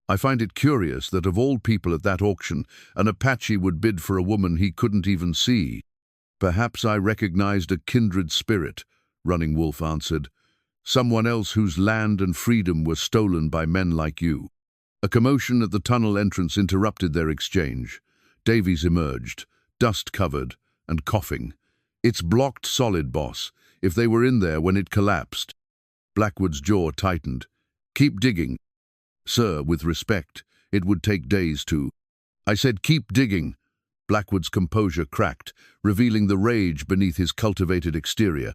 I find it curious that of all people at that auction, an Apache would bid for a woman he couldn't even see." "Perhaps I recognized a kindred spirit," Running Wolf answered. "Someone else whose land and freedom were stolen by men like you." A commotion at the tunnel entrance interrupted their exchange. Davies emerged, dust-covered and coughing. "It's blocked solid, boss. If they were in there when it collapsed." Blackwood's jaw tightened. "Keep digging." "Sir, with respect, it would take days to—" "I said keep digging." Blackwood's composure cracked, revealing the rage beneath his cultivated exterior.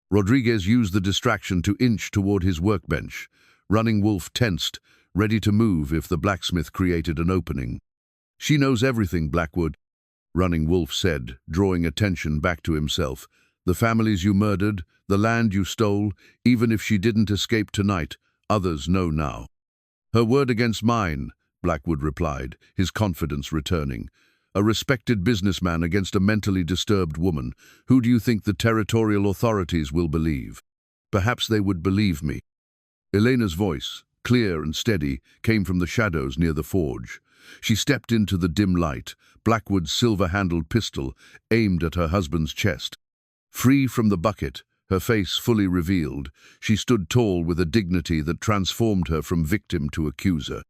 Rodriguez used the distraction to inch toward his workbench. Running Wolf tensed, ready to move if the blacksmith created an opening. "She knows everything, Blackwood," Running Wolf said, drawing attention back to himself. "The families you murdered, the land you stole, even if she didn't escape tonight, others know now." "Her word against mine," Blackwood replied, his confidence returning. "A respected businessman against a mentally disturbed woman. Who do you think the territorial authorities will believe?" "Perhaps they would believe me." Elena's voice, clear and steady, came from the shadows near the forge. She stepped into the dim light, Blackwood's silver-handled pistol aimed at her husband's chest. Free from the bucket, her face fully revealed, she stood tall with a dignity that transformed her from victim to accuser.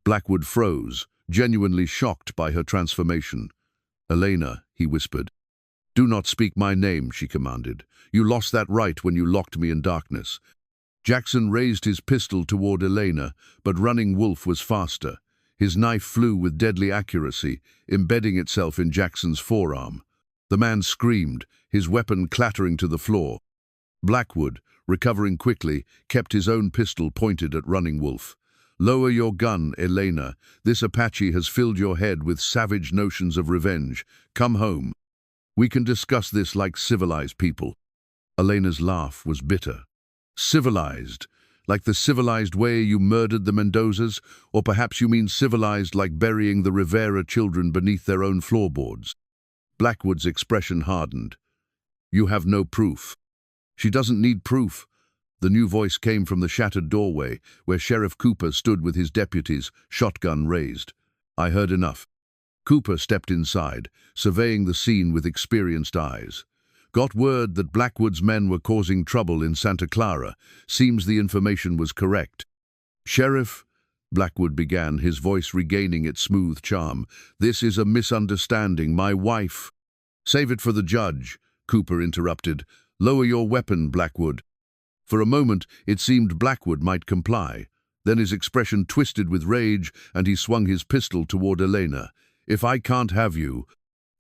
Blackwood froze, genuinely shocked by her transformation. "Elena," he whispered. "Do not speak my name," she commanded. "You lost that right when you locked me in darkness." Jackson raised his pistol toward Elena, but Running Wolf was faster. His knife flew with deadly accuracy, embedding itself in Jackson's forearm. The man screamed, his weapon clattering to the floor. Blackwood, recovering quickly, kept his own pistol pointed at Running Wolf. "Lower your gun, Elena. This Apache has filled your head with savage notions of revenge. Come home. We can discuss this like civilized people." Elena's laugh was bitter. "Civilized? Like the civilized way you murdered the Mendozas? Or perhaps you mean civilized like burying the Rivera children beneath their own floorboards?" Blackwood's expression hardened. "You have no proof." "She doesn't need proof." The new voice came from the shattered doorway, where Sheriff Cooper stood with his deputies, shotgun raised. "I heard enough." Cooper stepped inside, surveying the scene with experienced eyes. "Got word that Blackwood's men were causing trouble in Santa Clara. Seems the information was correct." "Sheriff," Blackwood began, his voice regaining its smooth charm, "this is a misunderstanding. My wife—" "Save it for the judge," Cooper interrupted. "Lower your weapon, Blackwood." For a moment, it seemed Blackwood might comply. Then his expression twisted with rage, and he swung his pistol toward Elena. "If I can't have you—"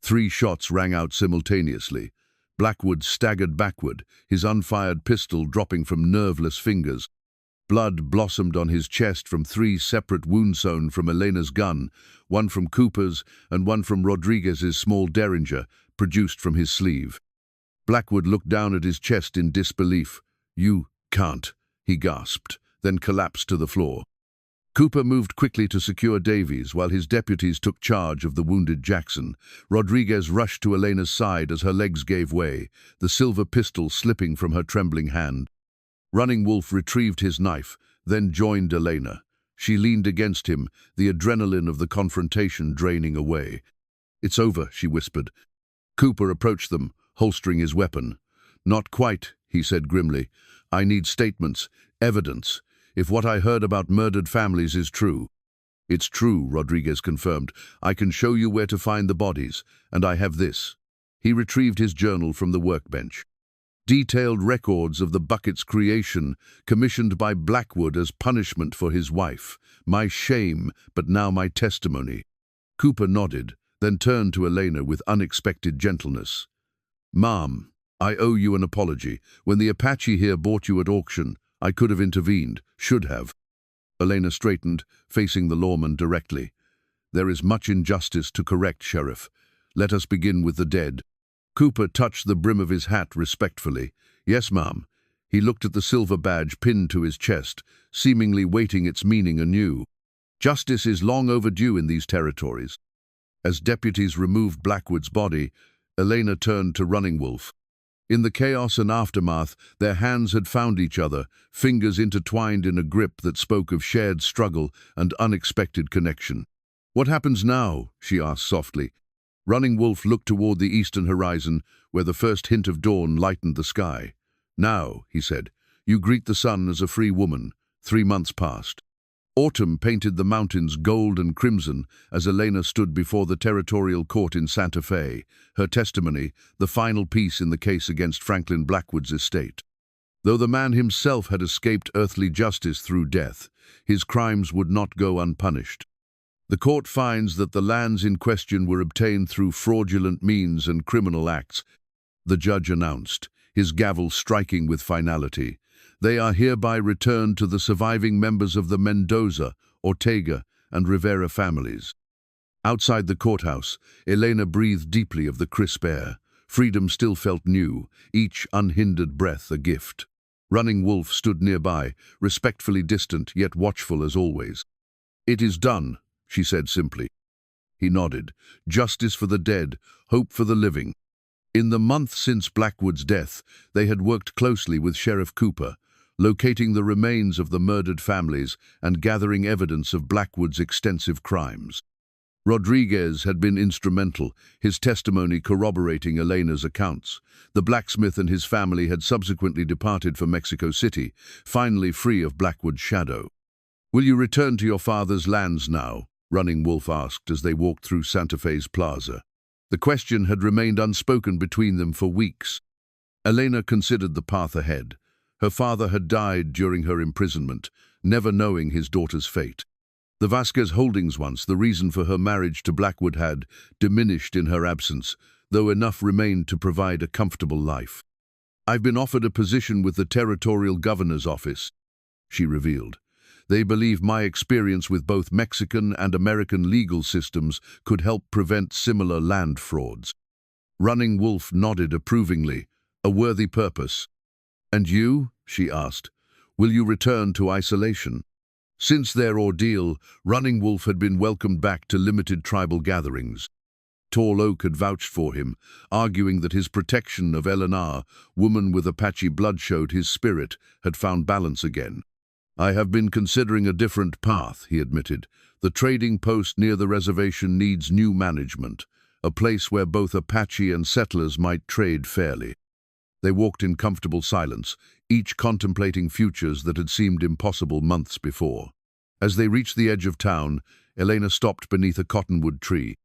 3 shots rang out simultaneously. Blackwood staggered backward, his unfired pistol dropping from nerveless fingers. Blood blossomed on his chest from 3 separate wounds sewn from Elena's gun, one from Cooper's and one from Rodriguez's small derringer, produced from his sleeve. Blackwood looked down at his chest in disbelief. "You can't," he gasped, then collapsed to the floor. Cooper moved quickly to secure Davies while his deputies took charge of the wounded Jackson. Rodriguez rushed to Elena's side as her legs gave way, the silver pistol slipping from her trembling hand. Running Wolf retrieved his knife, then joined Elena. She leaned against him, the adrenaline of the confrontation draining away. "It's over," she whispered. Cooper approached them, holstering his weapon. "Not quite," he said grimly. "I need statements, evidence. If what I heard about murdered families is true." "It's true," Rodriguez confirmed. "I can show you where to find the bodies, and I have this." He retrieved his journal from the workbench. detailed records of the bucket's creation, commissioned by Blackwood as punishment for his wife. My shame, but now my testimony. Cooper nodded, then turned to Elena with unexpected gentleness. Ma'am, I owe you an apology. When the Apache here bought you at auction, I could have intervened, should have. Elena straightened, facing the lawman directly. There is much injustice to correct, Sheriff. Let us begin with the dead. Cooper touched the brim of his hat respectfully. Yes, ma'am. He looked at the silver badge pinned to his chest, seemingly weighting its meaning anew. Justice is long overdue in these territories. As deputies removed Blackwood's body, Elena turned to Running Wolf. In the chaos and aftermath, their hands had found each other, fingers intertwined in a grip that spoke of shared struggle and unexpected connection. What happens now? She asked softly. Running Wolf looked toward the eastern horizon, where the first hint of dawn lightened the sky. Now, he said, you greet the sun as a free woman. 3 months passed. Autumn painted the mountains gold and crimson as Elena stood before the territorial court in Santa Fe, her testimony the final piece in the case against Franklin Blackwood's estate. Though the man himself had escaped earthly justice through death, his crimes would not go unpunished. The court finds that the lands in question were obtained through fraudulent means and criminal acts, the judge announced, his gavel striking with finality. They are hereby returned to the surviving members of the Mendoza, Ortega, and Rivera families. Outside the courthouse, Elena breathed deeply of the crisp air. Freedom still felt new, each unhindered breath a gift. Running Wolf stood nearby, respectfully distant yet watchful as always. It is done, she said simply. He nodded. Justice for the dead, hope for the living. In the month since Blackwood's death, they had worked closely with Sheriff Cooper, locating the remains of the murdered families and gathering evidence of Blackwood's extensive crimes. Rodriguez had been instrumental, his testimony corroborating Elena's accounts. The blacksmith and his family had subsequently departed for Mexico City, finally free of Blackwood's shadow. Will you return to your father's lands now? Running Wolf asked as they walked through Santa Fe's plaza. The question had remained unspoken between them for weeks. Elena considered the path ahead. Her father had died during her imprisonment, never knowing his daughter's fate. The Vasquez holdings once, the reason for her marriage to Blackwood, had diminished in her absence, though enough remained to provide a comfortable life. I've been offered a position with the Territorial Governor's Office, she revealed. They believe my experience with both Mexican and American legal systems could help prevent similar land frauds. Running Wolf nodded approvingly. A worthy purpose. And you, she asked, will you return to isolation? Since their ordeal, Running Wolf had been welcomed back to limited tribal gatherings. Tall Oak had vouched for him, arguing that his protection of Eleanor, woman with Apache blood, showed his spirit had found balance again. I have been considering a different path, he admitted. The trading post near the reservation needs new management, a place where both Apache and settlers might trade fairly. They walked in comfortable silence, each contemplating futures that had seemed impossible months before. As they reached the edge of town, Elena stopped beneath a cottonwood tree.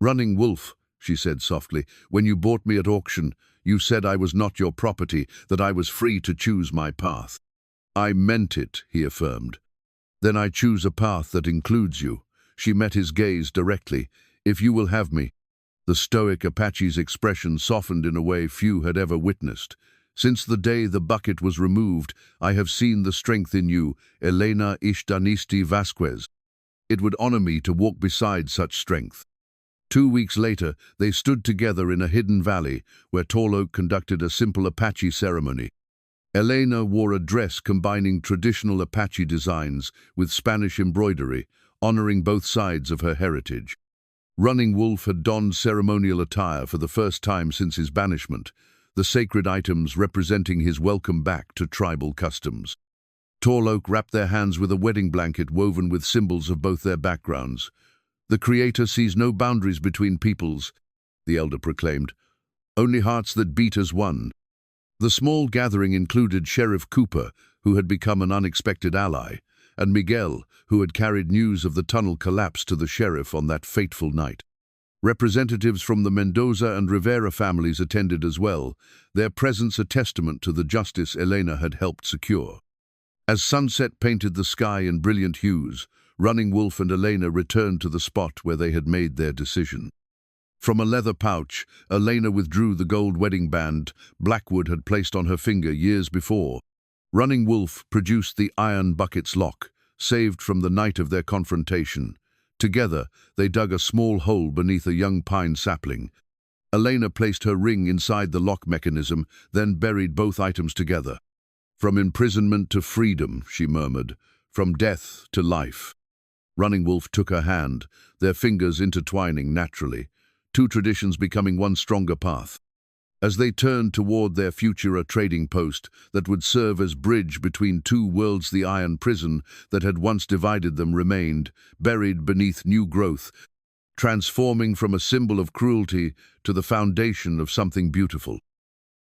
Running Wolf, she said softly, when you bought me at auction, you said I was not your property, that I was free to choose my path. I meant it, he affirmed. Then I choose a path that includes you. She met his gaze directly. If you will have me. The stoic Apache's expression softened in a way few had ever witnessed. Since the day the bucket was removed, I have seen the strength in you, Elena Ishtanisti Vasquez. It would honor me to walk beside such strength. 2 weeks later, they stood together in a hidden valley where Tall Oak conducted a simple Apache ceremony. Elena wore a dress combining traditional Apache designs with Spanish embroidery, honoring both sides of her heritage. Running Wolf had donned ceremonial attire for the first time since his banishment, the sacred items representing his welcome back to tribal customs. Tall Oak wrapped their hands with a wedding blanket woven with symbols of both their backgrounds. The Creator sees no boundaries between peoples, the elder proclaimed, only hearts that beat as one. The small gathering included Sheriff Cooper, who had become an unexpected ally, and Miguel, who had carried news of the tunnel collapse to the sheriff on that fateful night. Representatives from the Mendoza and Rivera families attended as well, their presence a testament to the justice Elena had helped secure. As sunset painted the sky in brilliant hues, Running Wolf and Elena returned to the spot where they had made their decision. From a leather pouch, Elena withdrew the gold wedding band Blackwood had placed on her finger years before. Running Wolf produced the iron bucket's lock, saved from the night of their confrontation. Together, they dug a small hole beneath a young pine sapling. Elena placed her ring inside the lock mechanism, then buried both items together. "From imprisonment to freedom," she murmured, "from death to life." Running Wolf took her hand, their fingers intertwining naturally, two traditions becoming one stronger path. As they turned toward their future trading post that would serve as bridge between two worlds, the iron prison that had once divided them remained, buried beneath new growth, transforming from a symbol of cruelty to the foundation of something beautiful.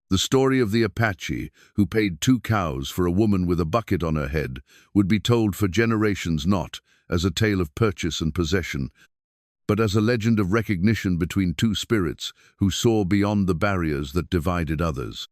The story of the Apache, who paid 2 cows for a woman with a bucket on her head, would be told for generations not as a tale of purchase and possession, but as a legend of recognition between two spirits who saw beyond the barriers that divided others.